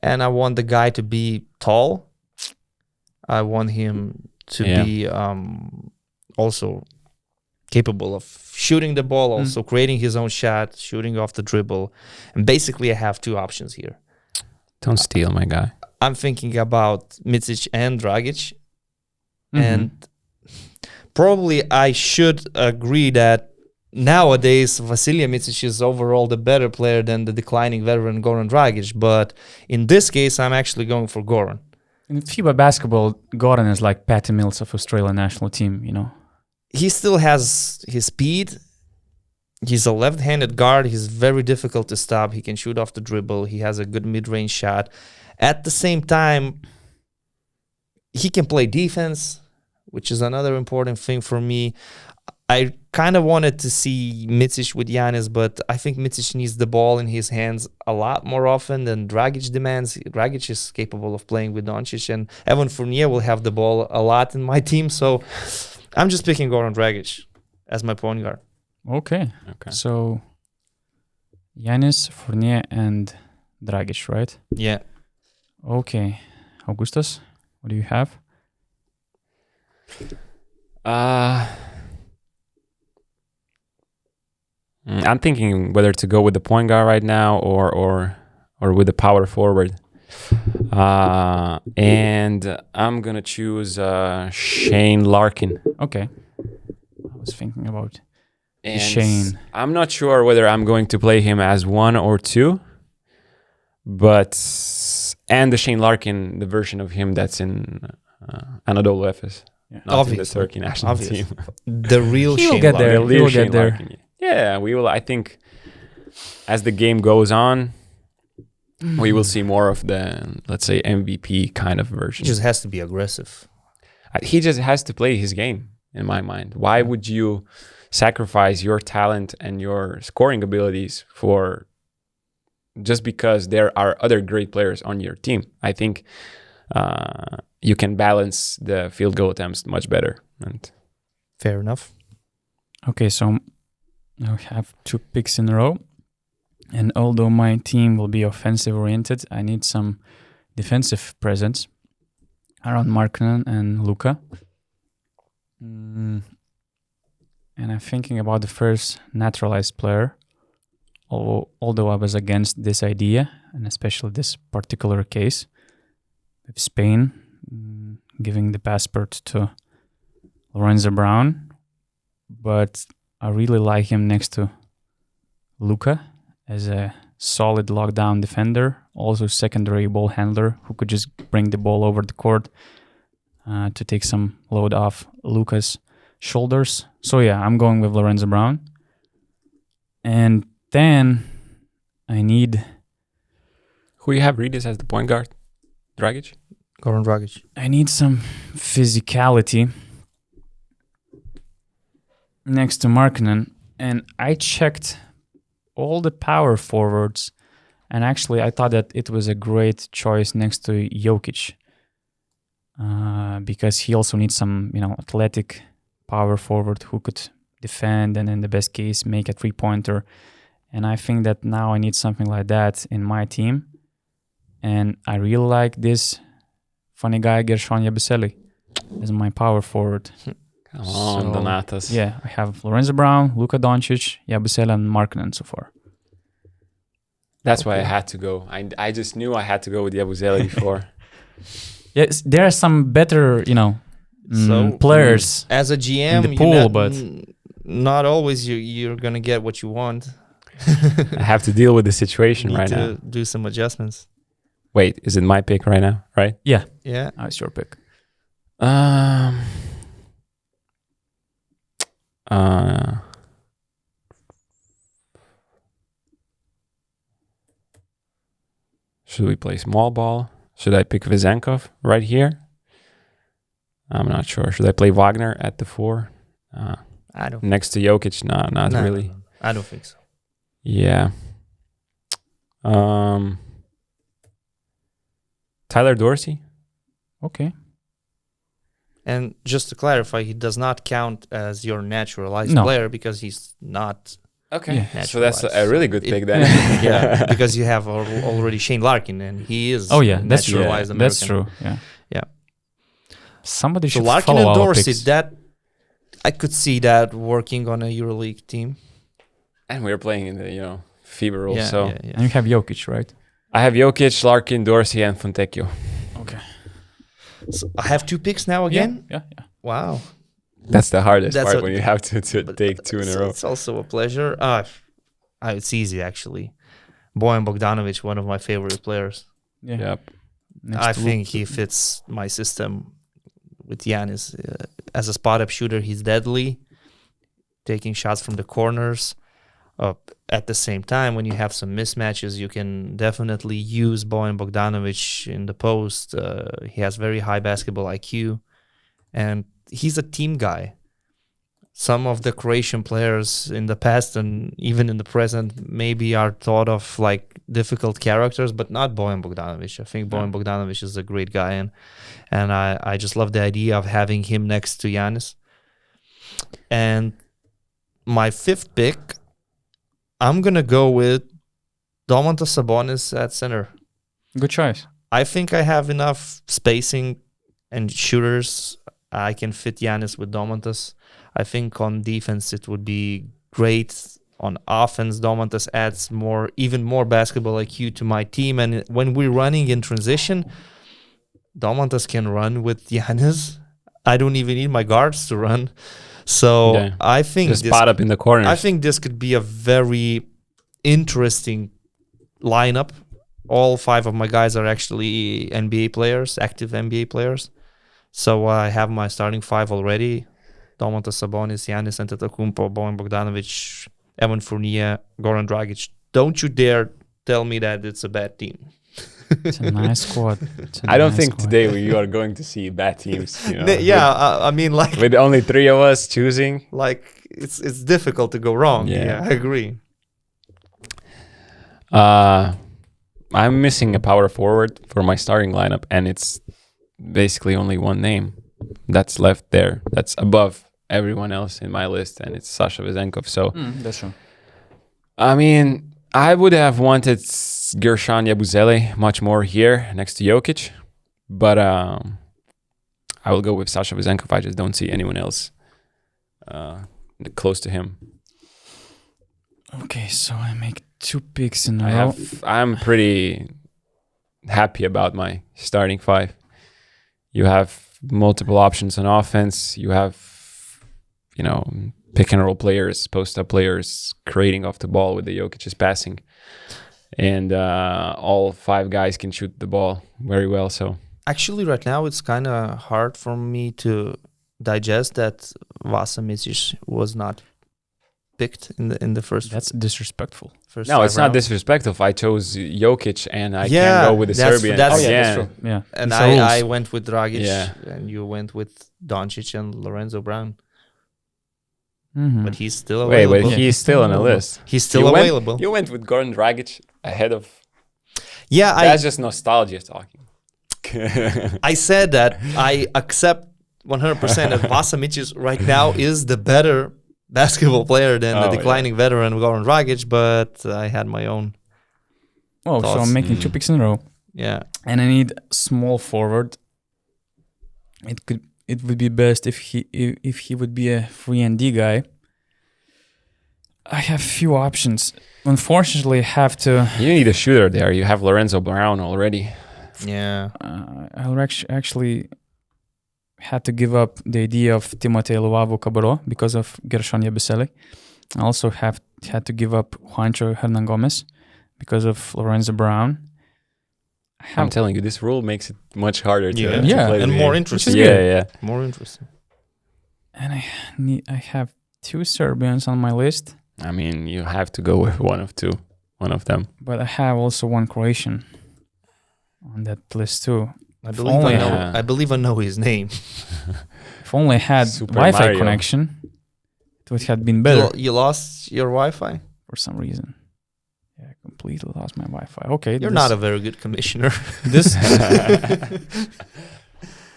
And I want the guy to be tall. I want him to be also capable of shooting the ball, also creating his own shot, shooting off the dribble. And basically, I have two options here. don't steal, my guy. I'm thinking about Micic and Dragic. And probably I should agree that nowadays Vasilija Micic is overall the better player than the declining veteran Goran Dragic. But in this case, I'm actually going for Goran. In FIBA basketball, Goran is like Patty Mills of Australian national team, you know. He still has his speed. He's a left-handed guard. He's very difficult to stop. He can shoot off the dribble. He has a good mid-range shot. At the same time, he can play defense, which is another important thing for me. I kind of wanted to see Micic with Giannis, but I think Micic needs the ball in his hands a lot more often than Dragic demands. Dragic is capable of playing with Doncic, and Evan Fournier will have the ball a lot in my team. So I'm just picking Goran Dragic as my point guard. Okay. So Giannis, Fournier, and Dragic, right? Yeah. Okay. Augustus, what do you have? I'm thinking whether to go with the point guard right now or with the power forward. And I'm gonna choose Shane Larkin. Okay. I was thinking about And Shane. I'm not sure whether I'm going to play him as 1 or 2, but and the Shane Larkin, the version of him that's in Anadolu Efes, not in the Turkey national team. The real He will Shane get there. Larkin. He will get there. Yeah, we will. I think as the game goes on, we will see more of the, let's say, MVP kind of version. He just has to be aggressive. He just has to play his game, in my mind. Why would you sacrifice your talent and your scoring abilities for just because there are other great players on your team? I think you can balance the field goal attempts much better. And Fair enough. Okay, so I have 2 picks in a row. And although my team will be offensive oriented, I need some defensive presence around Markkanen and Luka. And I'm thinking about the first naturalized player. Although I was against this idea, and especially this particular case with Spain giving the passport to Lorenzo Brown. But I really like him next to Luka as a solid lockdown defender, also secondary ball handler who could just bring the ball over the court to take some load off Luka's shoulders. So yeah, I'm going with Lorenzo Brown. And then I need... who you have read this as the point guard? Dragic? Goran Dragic. I need some physicality next to Markkanen. And I checked all the power forwards, and actually I thought that it was a great choice next to Jokic because he also needs some, athletic power forward who could defend and in the best case make a 3-pointer. And I think that now I need something like that in my team. And I really like this funny guy Gershon Yabusele as my power forward. Come on, Donatas. Yeah, I have Lorenzo Brown, Luka Doncic, Yabusele, and Markkanen so far. That's why I had to go. I just knew I had to go with Yabusele before. Yes, there are some better, players as a GM in the pool, but not always you're gonna get what you want. I have to deal with the situation right now. Do some adjustments. Wait, is it my pick right now? Right? Yeah. It's your pick. Should we play small ball? Should I pick Vezenkov right here? I'm not sure. Should I play Wagner at the 4? I don't. Next to Jokic? No, not really. No. I don't think so. Yeah. Tyler Dorsey. Okay. And just to clarify, he does not count as your naturalized No. player because he's not. Okay. Yeah. So that's a really good pick then. Yeah, because you have already Shane Larkin, and he is. Oh yeah, that's true. naturalized American. That's true. Yeah. Yeah. Somebody So should Larkin follow and our Dorsey, picks. that I could see that working on a EuroLeague team. And we're playing in the FIBA rules. Yeah, so yeah, yeah. And you have Jokic, right? I have Jokic, Larkin, Dorsey, and Fontecchio. Okay. So I have 2 picks now again. Yeah. Wow, That's the hardest That's part what- when you have to take 2 in a row. It's also a pleasure. It's easy actually. Bojan Bogdanovic, one of my favorite players. Yeah. Yep. Next I to think he fits my system with Giannis. As a spot-up shooter, he's deadly, taking shots from the corners. At the same time, when you have some mismatches, you can definitely use Bojan Bogdanovic in the post. He has very high basketball IQ, and he's a team guy. Some of the Croatian players in the past and even in the present maybe are thought of like difficult characters, but not Bojan Bogdanovic. I think Bojan Bogdanovic is a great guy, and I just love the idea of having him next to Giannis. And my 5th pick, I'm going to go with Domantas Sabonis at center. Good choice. I think I have enough spacing and shooters. I can fit Giannis with Domantas. I think on defense it would be great. On offense, Domantas adds even more basketball IQ to my team. And when we're running in transition, Domantas can run with Giannis. I don't even need my guards to run. So Yeah. I think Just spot up in the corners. I think this could be a very interesting lineup. All 5 of my guys are actually NBA players, active NBA players. So I have my starting 5 already. Domantas Sabonis, Giannis Antetokounmpo, Bojan Bogdanovic, Evan Fournier, Goran Dragic. Don't you dare tell me that it's a bad team. It's a nice squad. I don't think today you are going to see bad teams. I mean, like With only 3 of us choosing. it's difficult to go wrong. Yeah. Yeah, I agree. I'm missing a power forward for my starting lineup, and it's basically only one name that's left there. That's above everyone else in my list, and it's Sasha Vezenkov. So, that's true. I mean, I would have wanted Gershon Yabusele much more here next to Jokic, but I will go with Sasha Vezenkov. I just don't see anyone else close to him. Okay, so I make 2 picks in a row. I'm pretty happy about my starting 5. You have multiple options on offense. You have, pick and roll players, post-up players creating off the ball with the Jokic's passing. And all 5 guys can shoot the ball very well. So Actually, right now it's kind of hard for me to digest that Vasa Micic was not picked in the first. That's disrespectful. First no, 5 it's not rounds. disrespectful. I chose Jokic, and I Yeah, can't go with the that's- Serbian. that's- Oh, yeah, again. that's true. Yeah. And It's the rules. I went with Dragic, Yeah. and you went with Doncic and Lorenzo Brown. Mhm. But he's still Wait, available. but he's still on the list. He's still You went- available. You went with Goran Dragic ahead of. Yeah, That's just nostalgia talking. I said that I accept 100% that Vasa Micic right now is the better basketball player than the Oh, declining veteran Goran Dragic, but I had my own. Oh, so Thoughts? I'm making 2 picks in a row, Yeah. and I need small forward. It would be best if he would be a 3-and-D guy. I have few options. Unfortunately, I have to. You need a shooter there. You have Lorenzo Brown already. Yeah. I'll actually had to give up the idea of Timotei Luvavu-Cabarro because of Gershon Yabusele. I also had to give up Juancho Hernan Gomez because of Lorenzo Brown. I'm telling you, this rule makes it much harder to Yeah, play and the more game. interesting. Yeah. More interesting. And I have 2 Serbians on my list, I mean, you have to go with one of them. but I have also 1 Croatian on that list too. I believe only- I believe I know his name. If only I had Super Wi-Fi Mario. connection, it would have been better You lost your Wi-Fi? for some reason. completely lost my Wi-Fi. Okay, You're not a very good commissioner. This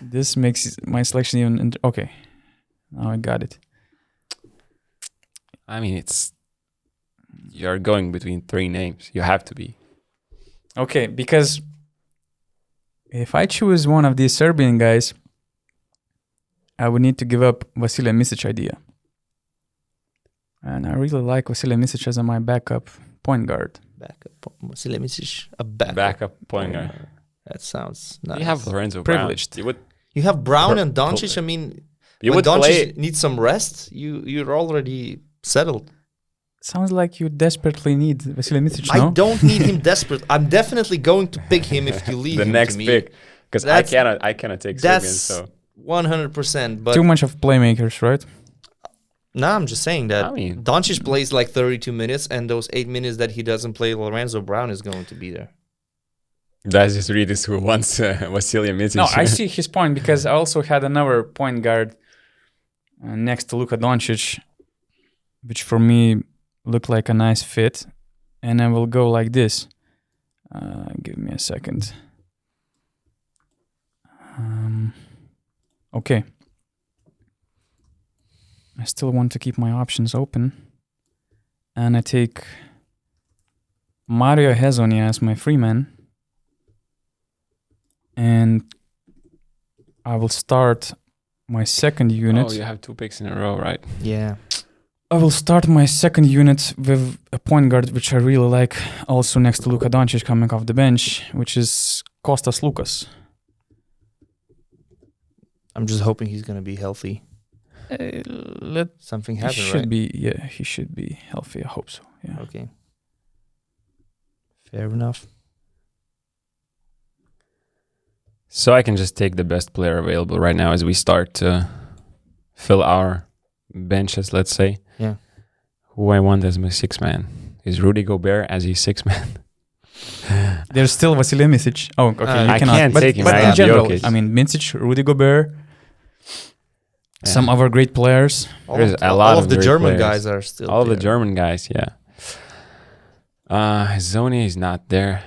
this makes my selection even. Okay, now I got it. I mean, you're going between 3 names. You have to be. Okay, because if I choose one of these Serbian guys, I would need to give up Vasilija Micic idea. And I really like Vasilija Micic as my backup point guard. Vasilija Micic, a backup Point guard. That sounds nice. You have Lorenzo Privileged. Brown. You have Brown and Doncic. I mean, when Doncic needs some rest, you're already settled. Sounds like you desperately need Vasilija Micic, no? I don't need him desperate. I'm definitely going to pick him if you leave the him next to me. pick. Because I cannot take Serbians. So 100%. But too much of playmakers, right? No, I'm just saying that Doncic Mm. plays like 32 minutes, and those 8 minutes that he doesn't play, Lorenzo Brown is going to be there. That's just Ritis who wants Vasilija Micic. No, I see his point because I also had another point guard next to Luka Doncic, which for me looked like a nice fit. And I will go like this. Give me a second. Okay. I still want to keep my options open. And I take Mario Hezonja as my free man. And I will start my second unit. Oh, you have 2 picks in a row, right? Yeah. I will start my second unit with a point guard, which I really like, also next to Luka Doncic coming off the bench, which is Kostas Lukas. I'm just hoping he's going to be healthy. Let Something he happen, should right? be, yeah, he should be healthy. I hope so. Yeah. Okay. Fair enough. So I can just take the best player available right now as we start to fill our benches, let's say. Yeah. Who I want as my 6th man. Is Rudy Gobert as his 6th man? There's still Vasilija Micic. Oh, okay. You I cannot. can't take him. But I in have general, Jokic. I mean, Micic, Rudy Gobert, some other great players. There's a lot all of of the great German players. guys are still All of the there. German guys, yeah. Zoni is not there.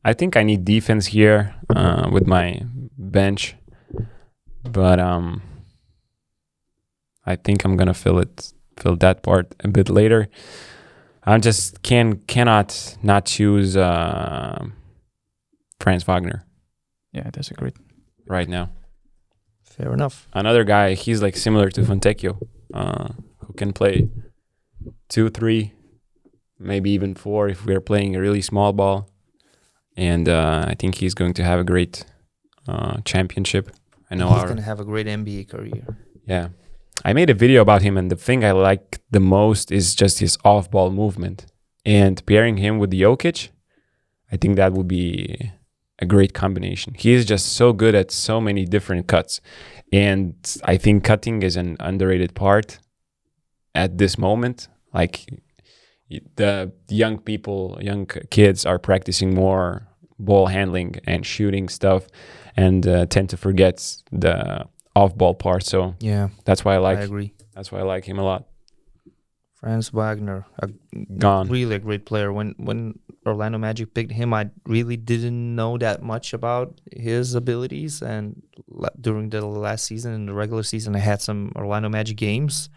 I think I need defense here with my bench, but I think I'm gonna fill that part a bit later. I just cannot not choose Franz Wagner Yeah, that's a great. right now. Fair enough. Another guy, he's like similar to Fontecchio, who can play 2, 3, maybe even 4 if we're playing a really small ball. And I think he's going to have a great championship. I know He's going to have a great NBA career. Yeah. I made a video about him, and the thing I like the most is just his off-ball movement. And pairing him with Jokic, I think that would be a great combination. He is just so good at so many different cuts. And I think cutting is an underrated part at this moment. Like, the young kids are practicing more ball handling and shooting stuff and tend to forget the off-ball part. So Yeah, that's why I agree. That's why I like him a lot. Franz Wagner, Gone. really a great player. When Orlando Magic picked him, I really didn't know that much about his abilities. And during the last season, in the regular season, I had some Orlando Magic games.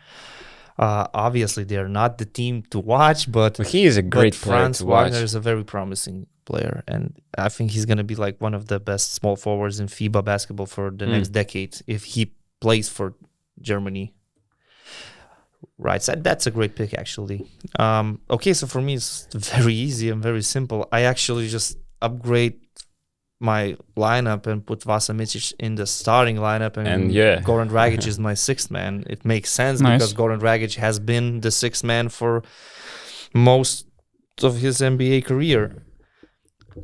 Obviously, they're not the team to watch, but He is a great player Franz to watch. Wagner is a very promising player, and I think he's going to be like one of the best small forwards in FIBA basketball for the next decade if he plays for Germany. Right, so that's a great pick, actually. Okay, so for me, it's very easy and very simple. I actually just upgrade my lineup and put Vasa Micic in the starting lineup, and yeah. Goran Dragic is my 6th man. It makes sense Nice. because Goran Dragic has been the 6th man for most of his NBA career.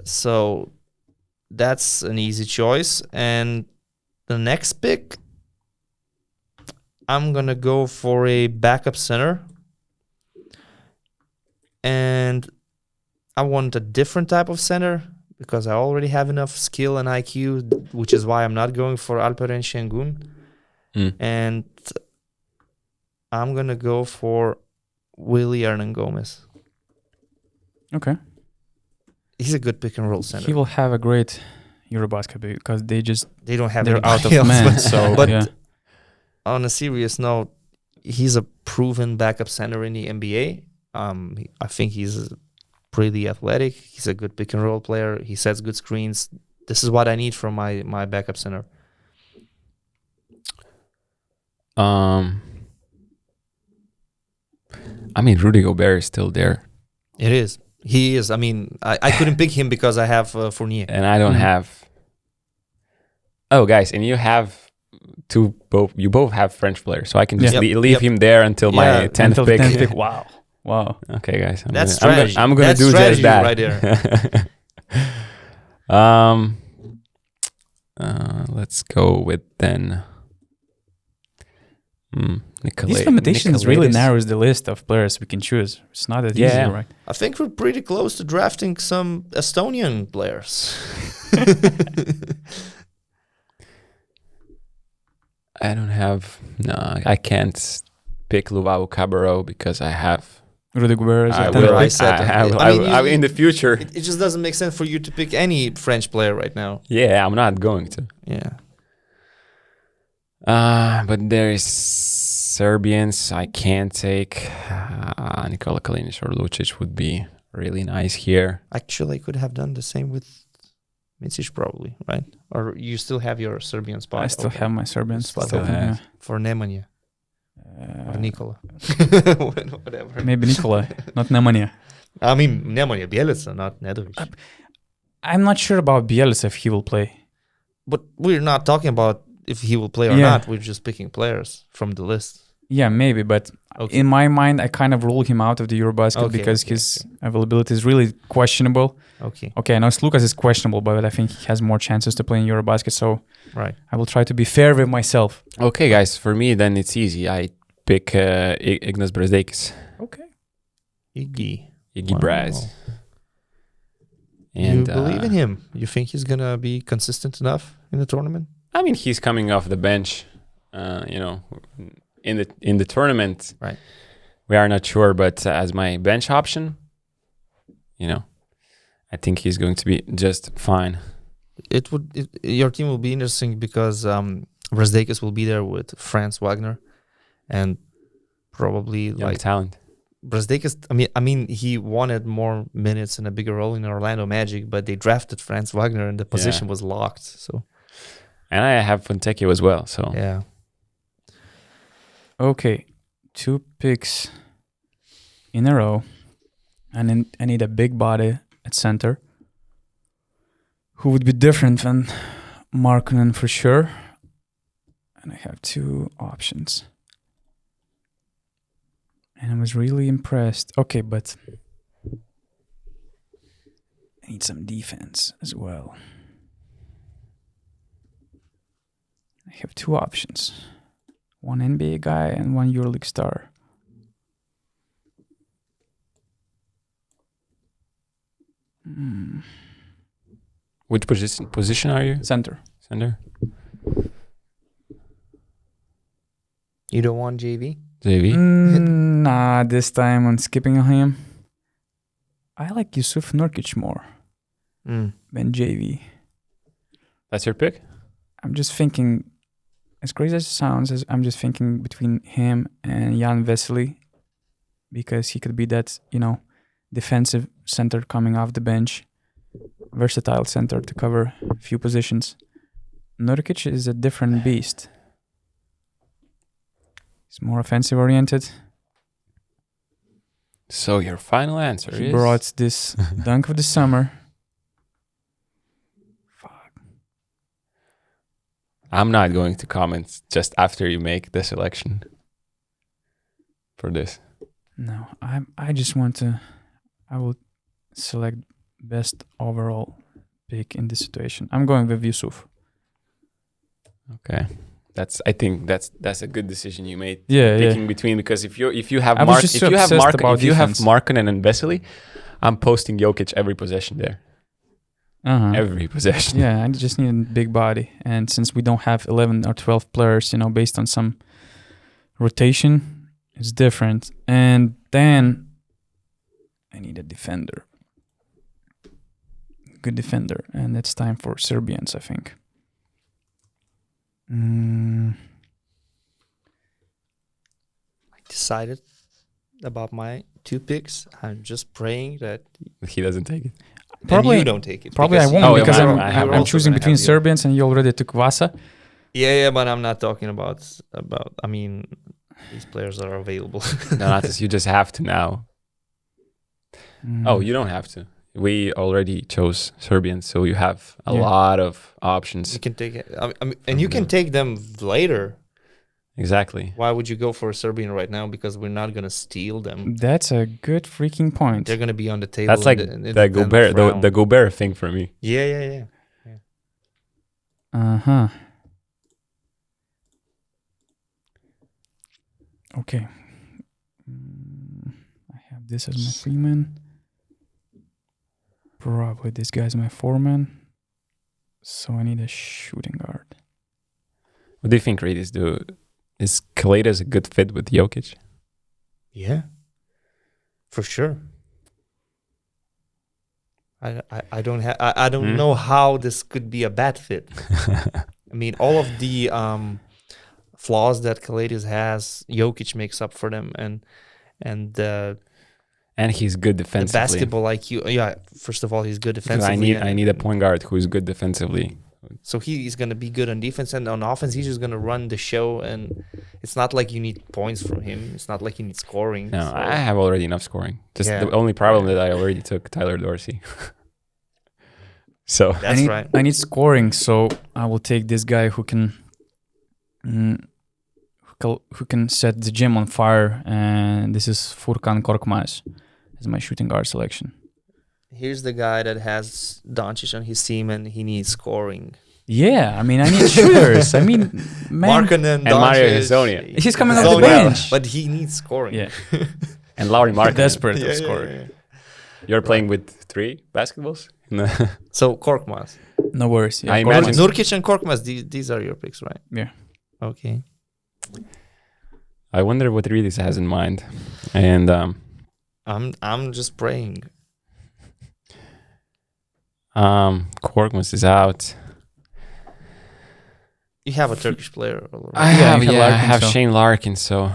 So that's an easy choice. And the next pick, I'm going to go for a backup center. And I want a different type of center because I already have enough skill and IQ, which is why I'm not going for Alperen Şengün. And I'm going to go for Willie Hernan-Gomez. Okay. He's a good pick and roll center. He will have a great EuroBasket because they don't have they're out of anybody else, men. So but yeah. on a serious note, he's a proven backup center in the NBA. I think he's pretty athletic. He's a good pick and roll player. He sets good screens. This is what I need from my backup center. I mean, Rudy Gobert is still there. It is. He is. I mean, I couldn't pick him because I have Fournier. And I don't have... Oh, guys, and you have you both have French players, so I can just leave him there until my 10th pick. Wow. Okay, guys. That's strategy. I'm gonna do just that. Right there. Let's go with then... These limitations really narrows the list of players we can choose. It's not that easy, right? I think we're pretty close to drafting some Estonian players. I can't pick Luvau Cabarro because I have Rudy Gobert. In the future. It just doesn't make sense for you to pick any French player right now. Yeah, I'm not going to. Yeah. But there is Serbians I can't take. Nikola Kalinic or Lucic would be really nice here. Actually, I could have done the same with Micic probably, right? Or you still have your Serbian spot? I still have my Serbian spot Still open, have. For Nemanja. Or Nikola. Whatever. Maybe Nikola, not Nemanja. I mean, Nemanja Bjelica, not Nedovic. I'm not sure about Bjelica if he will play. But we're not talking about if he will play or not. We're just picking players from the list. Yeah, maybe. But in my mind, I kind of rule him out of the EuroBasket because his availability is really questionable. Okay, I know Lucas is questionable, but I think he has more chances to play in EuroBasket. So I will try to be fair with myself. Okay, guys. For me, then it's easy. I pick Ignas Brazdeikis. Okay. Iggy Braz. And you believe in him? You think he's going to be consistent enough in the tournament? I mean, he's coming off the bench, in the tournament. Right. We are not sure, but as my bench option, I think he's going to be just fine. Your team will be interesting because Brazdeikis will be there with Franz Wagner, and probably young talent. Brazdeikis. I mean, he wanted more minutes and a bigger role in Orlando Magic, but they drafted Franz Wagner, and the position was locked. So. And I have Fontecchio as well, so... Yeah. Okay, 2 picks in a row. And I need a big body at center. Who would be different than Markkanen for sure. And I have 2 options. And I was really impressed. Okay, but... I need some defense as well. I have 2 options. One NBA guy and one EuroLeague star. Which position are you? Center. You don't want JV? Nah, this time I'm skipping on him. I like Yusuf Nurkic more than JV. That's your pick? I'm just thinking... As crazy as it sounds, I'm just thinking between him and Jan Vesely, because he could be that, defensive center coming off the bench, versatile center to cover a few positions. Nurkic is a different beast. He's more offensive oriented. So your final answer is? He brought this dunk of the summer. I'm not going to comment just after you make the selection for this. No, I just want to... I will select best overall pick in this situation. I'm going with Yusuf. Okay. I think that's a good decision you made. Picking between, because if you have Markkanen and Vesely, I'm posting Jokic every possession there. Every possession. Yeah, I just need a big body. And since we don't have 11 or 12 players, based on some rotation, It's different. And then I need a defender. Good defender. And it's time for Serbians, I think. I decided about my 2 picks. I'm just praying that he doesn't take it. Probably you don't take it. Probably I won't because I'm choosing between you. Serbians and you already took Vasa. Yeah, but I'm not talking about. I mean, these players are available. No, Natas, you just have to now. Oh, you don't have to. We already chose Serbians, so you have a lot of options. You can take it, and you can take them later. Exactly. Why would you go for a Serbian right now? Because we're not gonna steal them. That's a good freaking point. They're gonna be on the table. That's like the Gobert, the Gobert thing for me. Yeah. Okay. I have this as my 3-man. Probably this guy's my 4-man. So I need a shooting guard. What do you think, Reedis? Is Kalaitis a good fit with Jokic? Yeah, for sure. I don't know how this could be a bad fit. I mean, all of the flaws that Kalaitis has, Jokic makes up for them, and he's good defensively. The basketball IQ. Yeah, first of all, he's good defensively. I need a point guard who's good defensively. So he's going to be good on defense, and on offense, he's just going to run the show. And it's not like you need points from him. It's not like you need scoring. No, I have already enough scoring. Just the only problem that I already took Tyler Dorsey. So that's right. I need scoring, so I will take this guy who can set the gym on fire, and this is Furkan Korkmaz as my shooting guard selection. Here's the guy that has Doncic on his team, and he needs scoring. Yeah, I mean, I need shooters. I mean, man. Markkanen, and Mario Hezonja. He's coming off the bench. But he needs scoring. Yeah. And Lauri Markkanen. Desperate of scoring. Yeah. You're playing with 3 basketballs? So Korkmaz. No worries. Yeah. I imagine. Nurkic and Korkmaz, these are your picks, right? Yeah. Okay. I wonder what Reedis has in mind. And I'm just praying. Korkmaz is out. You have a Turkish player already. I have Larkin, Shane Larkin, so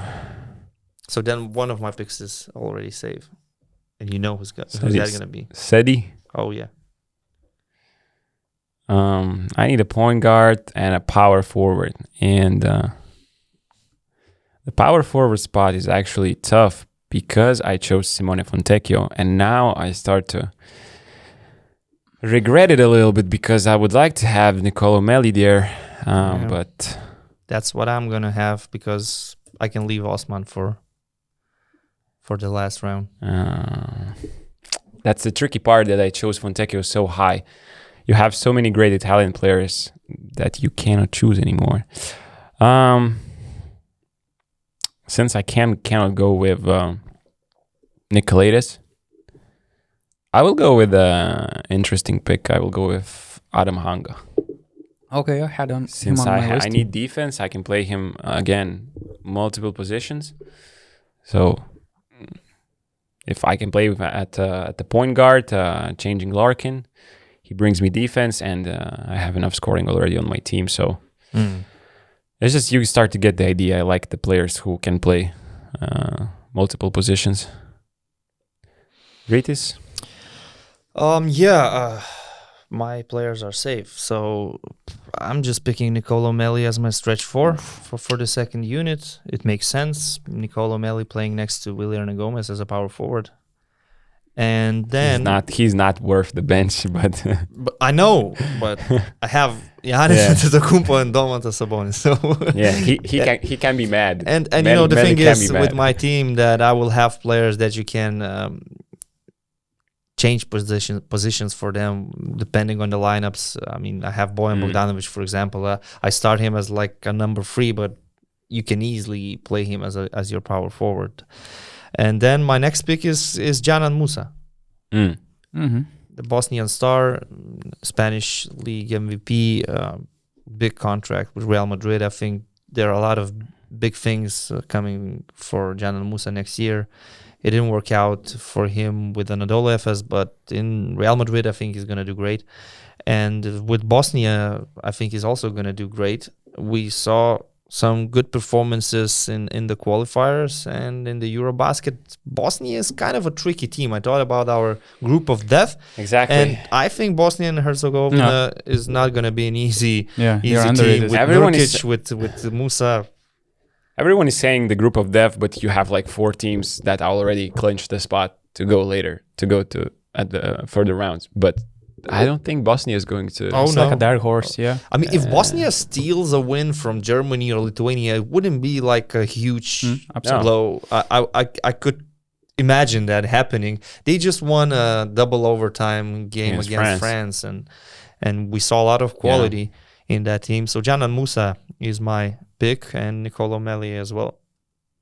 then one of my picks is already safe. And you know who's that going to be. Sedi. Oh, yeah. I need a point guard and a power forward. And the power forward spot is actually tough because I chose Simone Fontecchio. And now I start to regret it a little bit because I would like to have Nicolo Melli there. But that's what I'm going to have because I can leave Osman for the last round. That's the tricky part that I chose Fontecchio so high. You have so many great Italian players that you cannot choose anymore. Since I cannot go with Nicolaitis, I will go with an interesting pick. I will go with Adam Hanga. Okay, I had him Since on my list. I need defense, I can play him again multiple positions. So if I can play at the point guard, changing Larkin, he brings me defense, and I have enough scoring already on my team. So it's just you start to get the idea. I like the players who can play multiple positions. Ritis? My players are safe, so I'm just picking Nicolo Melli as my stretch for the second unit. It makes sense. Nicolo Melli playing next to Willian Gomez as a power forward, and then he's not worth the bench, but I know, but I have Giannis Antetokounmpo and Domantas Sabonis. So he can be mad, and you know the thing is with my team that I will have players that you can. Change positions for them depending on the lineups. I mean, I have Bojan Bogdanovic, for example. I start him as like a number 3, but you can easily play him as your power forward. And then my next pick is Janan Musa, the Bosnian star, Spanish league MVP, big contract with Real Madrid. I think there are a lot of big things coming for Giannis Musa next year. It didn't work out for him with Anadolu Efes, but in Real Madrid, I think he's going to do great. And with Bosnia, I think he's also going to do great. We saw some good performances in the qualifiers and in the EuroBasket. Bosnia is kind of a tricky team. I thought about our group of death. Exactly. And I think Bosnia and Herzegovina is not going to be an easy team. With everyone Nurkic, with Musa. Everyone is saying the group of death, but you have like 4 teams that already clinched the spot to go later, to go to at the further rounds. But I don't think Bosnia is going to. It's like a dark horse, yeah. I mean, if Bosnia steals a win from Germany or Lithuania, it wouldn't be like a huge blow. I could imagine that happening. They just won a double overtime game against France, and we saw a lot of quality in that team. So Giannis Musa is my pick, and Nicolo Melli as well.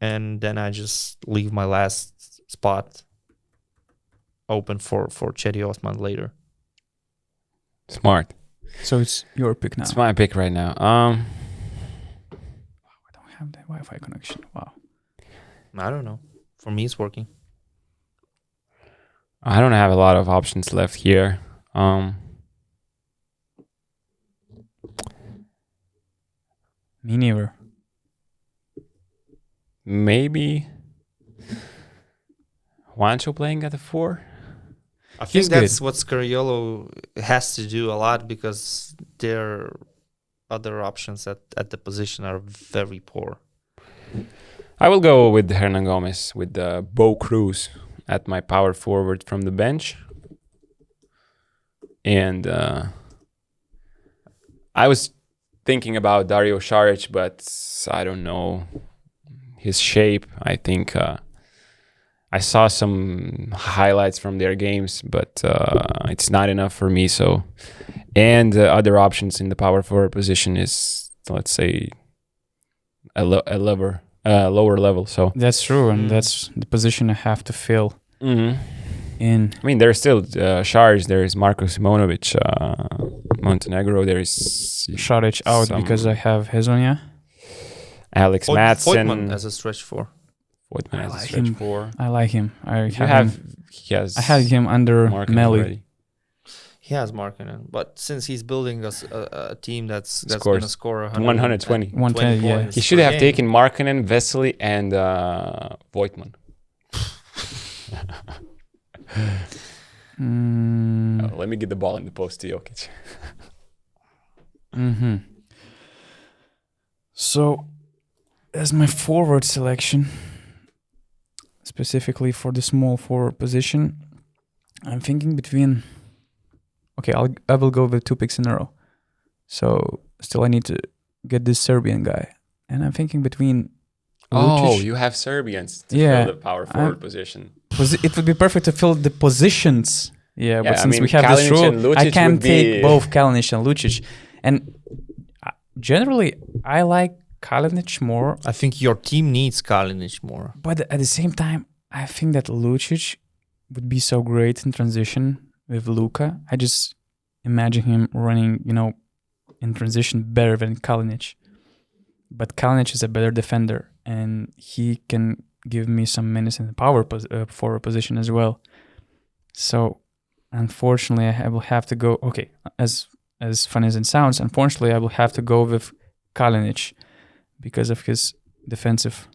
And then I just leave my last spot open for Cedi Osman later. Smart. So it's your pick now. It's my pick right now. I don't have the Wi-Fi connection. Wow. I don't know. For me, it's working. I don't have a lot of options left here. Me neither. Maybe Juancho playing at the 4. I think that's what Scariolo has to do a lot, because their other options at the position are very poor. I will go with Hernan Gomez, with Bo Cruz at my power forward from the bench. And I was thinking about Dario Saric, but I don't know his shape. I think I saw some highlights from their games, but it's not enough for me. So, and other options in the power forward position is, let's say, a lower level. So that's true, and that's the position I have to fill. Mm-hmm. In. I mean, there's still Saric, there is Marko Simonovic, Montenegro, there is Saric out because I have Hezonja. Alex Madsen. Voigtman as a stretch 4. Voigtman as a stretch 4. I like him. I had him under Melli. He has Markkanen, but since he's building a team that's going to score 120. 120, yeah. He should have taken Markkanen, Vesely, and Voigtman. Let me get the ball in the post to Jokic. So, as my forward selection, specifically for the small forward position, I'm thinking between. Okay, I will go with 2 picks in a row. So still, I need to get this Serbian guy, and I'm thinking between. Lucic. You have Serbians to fill the power forward position. It would be perfect to fill the positions. Yeah, but since we have Kalinic this rule, I can't take both Kalinic and Lucic. And generally, I like Kalinic more. I think your team needs Kalinic more. But at the same time, I think that Lucic would be so great in transition with Luka. I just imagine him running, in transition better than Kalinic. But Kalinic is a better defender, and he can give me some minutes in the power forward position as well. So, unfortunately, I will have to go. Okay, as fun as it sounds, unfortunately, I will have to go with Kalinic because of his defensive.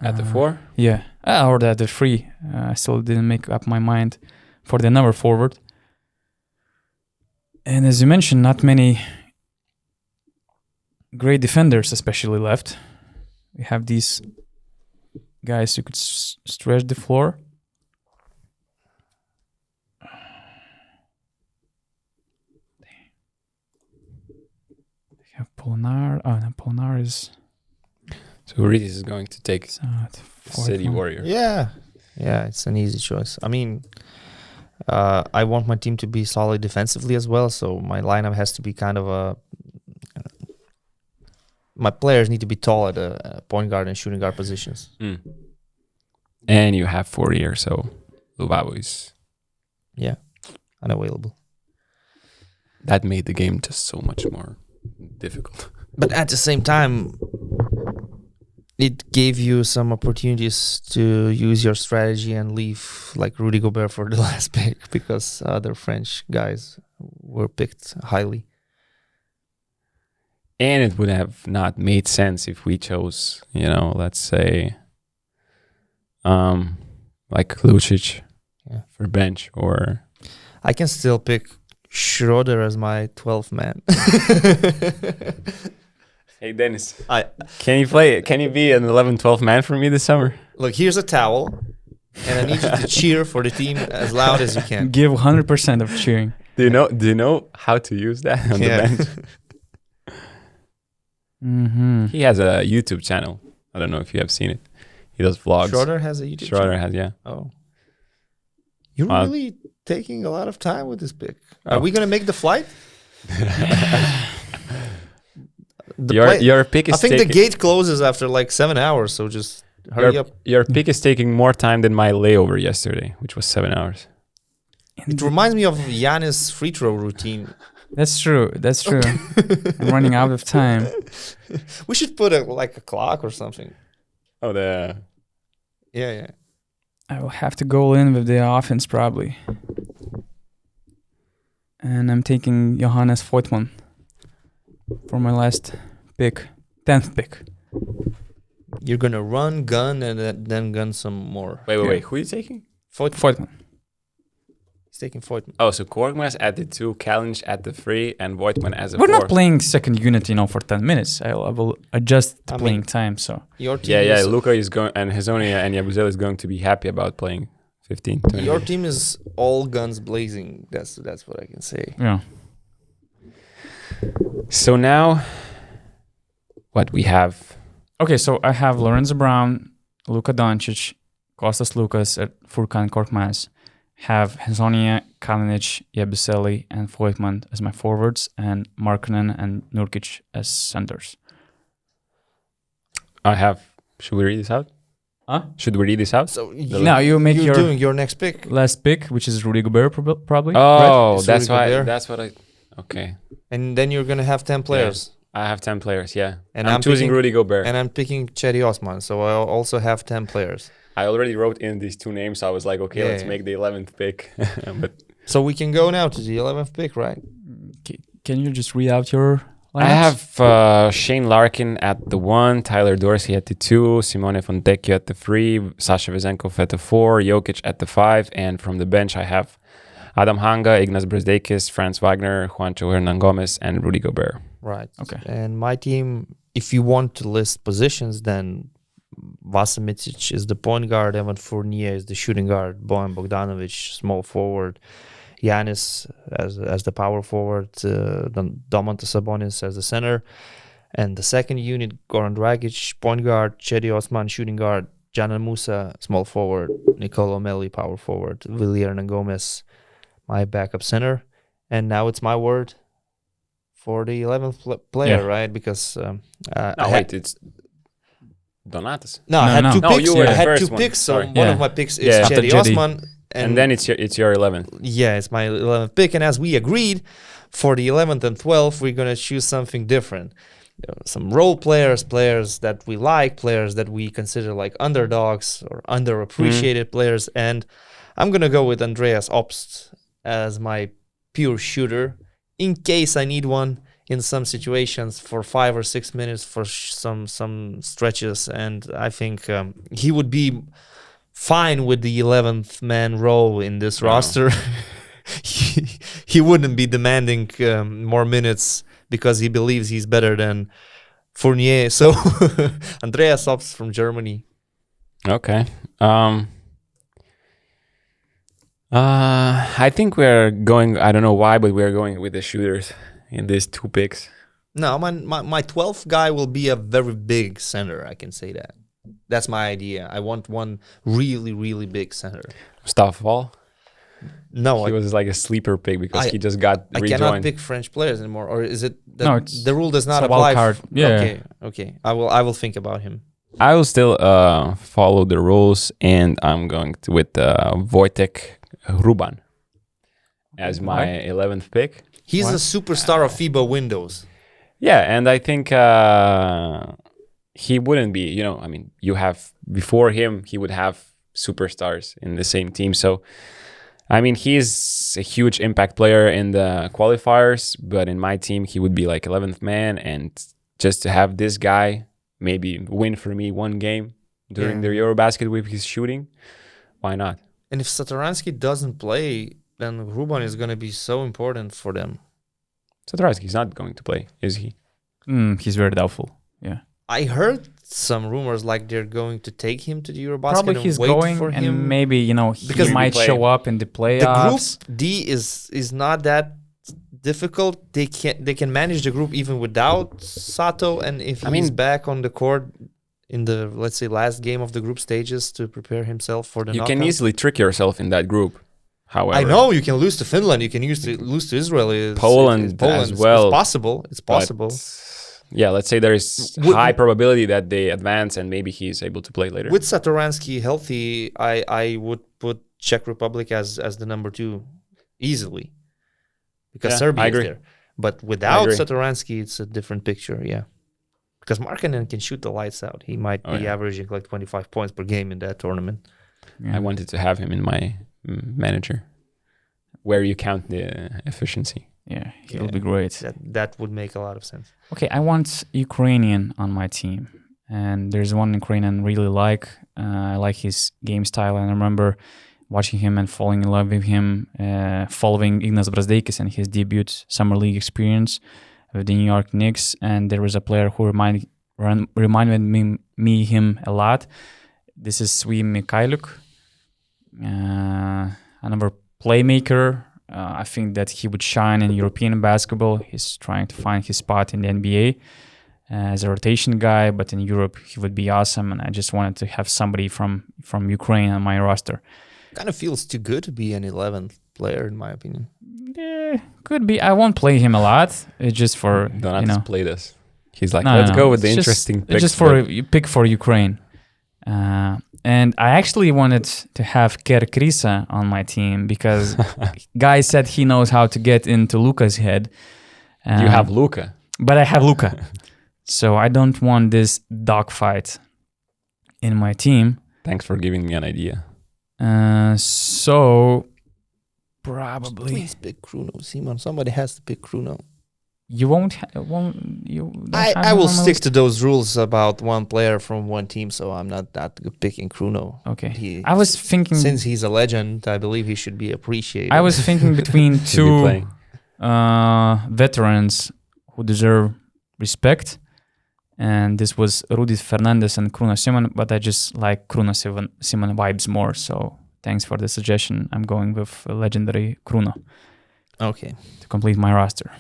At the 4? Yeah, or at the 3. I still didn't make up my mind for the number forward. And as you mentioned, not many great defenders, especially left. We have these guys who could stretch the floor. We have Polnar. Oh, no, Polnar is. So Ritis is going to take City Warrior. Yeah, it's an easy choice. I mean, I want my team to be solid defensively as well, so my lineup has to be kind of my players need to be tall at point guard and shooting guard positions. And you have Fourier, so Lubavo is unavailable. That made the game just so much more difficult. But at the same time, it gave you some opportunities to use your strategy and leave like Rudy Gobert for the last pick because other French guys were picked highly. And it would have not made sense if we chose, let's say, like Lucic for bench, or I can still pick Schroeder as my 12th man. Hey Dennis, can you play? Can you be an 11-12 man for me this summer? Look, here's a towel, and I need you to cheer for the team as loud as you can. Give 100% of cheering. Do you know how to use that on the bench? Mm-hmm. He has a YouTube channel. I don't know if you have seen it. He does vlogs. Schroeder has a YouTube channel? Schroeder has, yeah. Oh. You're really taking a lot of time with this pick. Are we going to make the flight? Your pick is I think the gate closes after like 7 hours, so just hurry up. Your pick is taking more time than my layover yesterday, which was 7 hours. It reminds me of Giannis' free throw routine. That's true. I'm running out of time. We should put a clock or something. Oh, Yeah. I will have to go in with the offense probably. And I'm taking Johannes Voigtman for my last pick, 10th pick. You're going to run, gun, and then gun some more. Wait. Who are you taking? Voigtman. He's taking Voigtman. Oh, so Korkmaz at the 2, Kalinic at the 3, and Voigtman as a 4. We're not playing second unit, for 10 minutes. I will adjust the playing time. So your team Luka is going, and Hazonia and Yabusele is going to be happy about playing 15, 20 Your minutes. team is all guns blazing. That's what I can say. Yeah. So now, what we have? Okay, so I have Lorenzo Brown, Luka Doncic, Kostas Lukas at Furkan Korkmaz. Have Hazonia, Kalinic, Yabusele, and Voigtman as my forwards, and Markkanen and Nurkic as centers. Should we read this out? Huh? Should we read this out? So now you're doing your next pick. Last pick, which is Rudy Gobert probably. Oh, right? that's why. Gobert. That's what I. Okay. And then you're gonna have 10 players. Yeah, I have 10 players. Yeah, And I'm choosing Rudy Gobert. And I'm picking Cedi Osman, so I also have 10 players. I already wrote in these 2 names, so I was like, okay, let's make the 11th pick. But so we can go now to the 11th pick, right? Can you just read out your lineups? I have Shane Larkin at the 1, Tyler Dorsey at the 2, Simone Fontecchio at the 3, Sasha Vezenkov at the 4, Jokic at the 5, and from the bench I have Adam Hanga, Ignas Brzdekis, Franz Wagner, Juancho Hernan Gomez, and Rudy Gobert. Right. Okay. And my team, if you want to list positions, then Vasa Micic is the point guard, Evan Fournier is the shooting guard, Bojan Bogdanovic, small forward, Giannis as the power forward, Domantas Sabonis as the center, and the second unit, Goran Dragic, point guard, Cedi Osman, shooting guard, Janan Musa, small forward, Nicolo Melli, power forward, Willy Hernan Gomez, my backup center, and now it's my word for the 11th player, right? Because It's Donatas. No, I had 2 No, picks. you were I the had first 2 one. picks, so Sorry. one of my picks is After Cedi Cedi. Osman. And then it's your 11th. Yeah, it's my 11th pick. And as we agreed, for the 11th and 12th, we're going to choose something different. Some role players that we like, players that we consider like underdogs or underappreciated players. And I'm going to go with Andreas Obst as my pure shooter in case I need one in some situations for 5 or 6 minutes for some stretches. And I think he would be fine with the 11th man role in this roster. he wouldn't be demanding more minutes because he believes he's better than Fournier. So Andreas Obst from Germany. Okay. I think we're going, I don't know why, but we're going with the shooters in these 2 picks. No, my 12th guy will be a very big center. I can say that. That's my idea. I want one really, really big center. Mustafa Fall? No, he was like a sleeper pick because he just got rejoined. I cannot pick French players anymore. Or is it that no, the rule does not apply? Wildcard. Yeah. Okay. I will think about him. I will still follow the rules, and I'm going with Wojtek Ruban as my 11th pick. He's a superstar of FIBA Windows. Yeah, and I think he wouldn't be, you have before him, he would have superstars in the same team. So, he's a huge impact player in the qualifiers, but in my team, he would be like 11th man. And just to have this guy maybe win for me one game during the EuroBasket with his shooting, why not? And if Satoransky doesn't play, then Ruban is going to be so important for them. Satoransky's not going to play, is he? He's very doubtful. Yeah. I heard some rumors like they're going to take him to the EuroBasket. Probably he's wait going, for and him. Maybe he might show up in the playoffs. The group D is not that difficult. They can manage the group even without Sato, and if he's back on the court in the, let's say, last game of the group stages to prepare himself for the knockout. You can easily trick yourself in that group. However, I know you can lose to Finland. You can lose to Israel. Poland as well. It's possible. It's possible. Yeah, let's say there is high probability that they advance and maybe he's able to play later. With Satoransky healthy, I would put Czech Republic as the number 2 easily, because Serbia is there. But without Satoransky, it's a different picture. Yeah, because Markkanen can shoot the lights out. He might be averaging like 25 points per game in that tournament. Yeah. I wanted to have him in my manager, where you count the efficiency. Yeah, he will be great. That would make a lot of sense. Okay, I want Ukrainian on my team, and there's one Ukrainian I really like. I like his game style, and I remember watching him and falling in love with him, following Ignas Brazdeikis and his debut summer league experience with the New York Knicks. And there was a player who reminded me him a lot. This is Svi Mikhailuk, another playmaker. I think that he would shine in European basketball. He's trying to find his spot in the NBA as a rotation guy, but in Europe he would be awesome. And I just wanted to have somebody from Ukraine on my roster. Kind of feels too good to be an 11th player, in my opinion. Yeah, could be. I won't play him a lot. It's just for don't play this. He's like, let's go with the interesting pick. It's just for you pick for Ukraine. And I actually wanted to have Ker Krisa on my team because guy said he knows how to get into Luka's head. You have Luka. But I have Luka. So I don't want this dogfight in my team. Thanks for giving me an idea. So probably... Please pick Kruno, Simon. Somebody has to pick Kruno. You won't. I will stick to those rules about one player from one team, so I'm not picking Kruno. Okay. I was thinking, since he's a legend, I believe he should be appreciated. I was thinking between two veterans who deserve respect, and this was Rudis Fernandez and Kruno Simon. But I just like Kruno Simon vibes more. So thanks for the suggestion. I'm going with legendary Kruno. Okay. To complete my roster.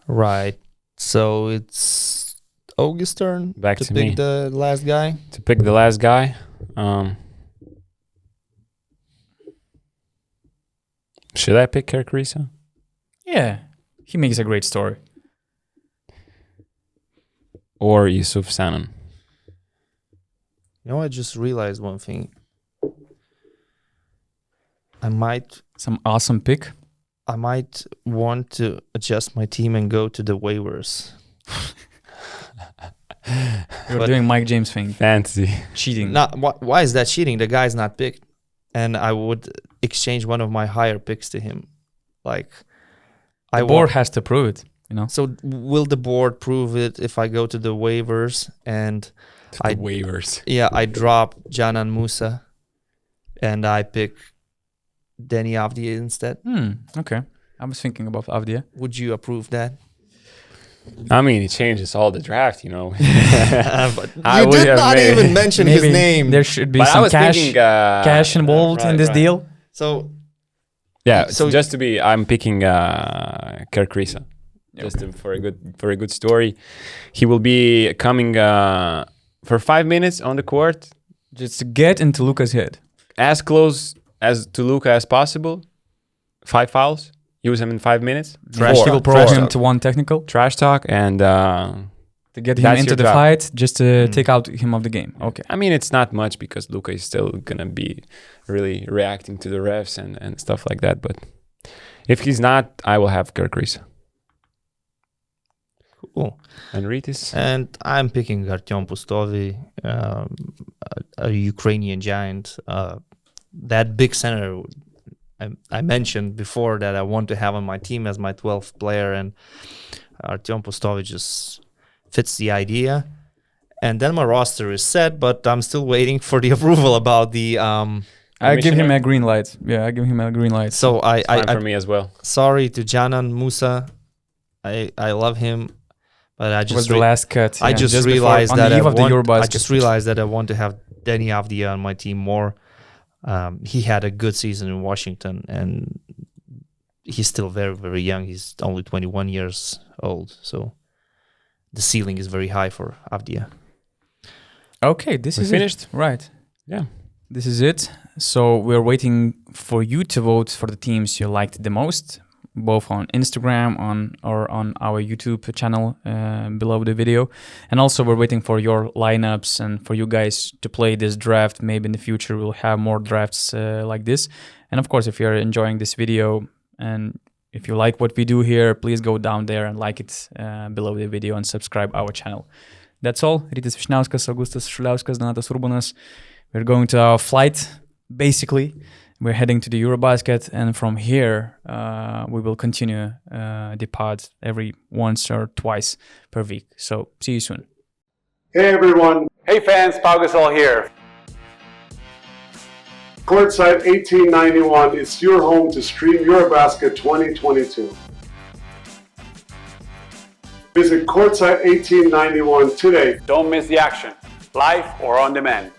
Right. So it's August's turn Back to pick me. the last guy. To pick the last guy. Should I pick Ker Krisa? Yeah. He makes a great story. Or Yusuf Sanon? You know, I just realized one thing. Some awesome pick. I might want to adjust my team and go to the waivers. You're doing Mike James thing. Fancy. Cheating. Why is that cheating? The guy's not picked. And I would exchange one of my higher picks to him. Like, the board has to prove it, So will the board prove it if I go to the waivers and waivers? Yeah, I drop Canan Musa and I pick Deni Avdiya instead. Okay. I was thinking about Avdiya. Would you approve that? I mean, it changes all the draft, But I you did not even mention his name. There should be some cash involved in this deal. So, just to be, I'm picking Ker Krisa, just for a good story. He will be coming for 5 minutes on the court, just to get into Luka's head, as close as to Luka as possible. 5 fouls. Use him in 5 minutes. He will provoke him to one technical. Trash talk and to get him into the fight, just to take out him of the game. Okay. I mean, it's not much because Luka is still gonna be really reacting to the refs and stuff like that. But if he's not, I will have Ker Krisa. Cool. Cool. And Rytis? And I'm picking Artyom Pustovi, a Ukrainian giant. That big center I mentioned before that I want to have on my team as my 12th player, and Artyom Pustovi just fits the idea. And then my roster is set, but I'm still waiting for the approval about the... I give him a green light. Yeah, I give him a green light. So for me as well. Sorry to Janan Musa. I love him, but I just... was the last cut. I just realized that I want to have Denny Avdia on my team more. He had a good season in Washington, and he's still very, very young. He's only 21 years old, so the ceiling is very high for Avdia. Okay, this is finished. Right. Yeah. This is it. So we're waiting for you to vote for the teams you liked the most, both on Instagram or on our YouTube channel below the video. And also we're waiting for your lineups and for you guys to play this draft. Maybe in the future we'll have more drafts like this. And of course, if you're enjoying this video and if you like what we do here, please go down there and like it below the video and subscribe our channel. That's all. Rytis Vyšniauskas, Augustas Šuliauskas, Donatas Urbonas. We're going to our flight, basically. We're heading to the EuroBasket, and from here, we will continue the pod every once or twice per week. So, see you soon. Hey, everyone. Hey, fans. Pau Gasol here. Courtside 1891 is your home to stream EuroBasket 2022. Visit Courtside 1891 today. Don't miss the action, live or on demand.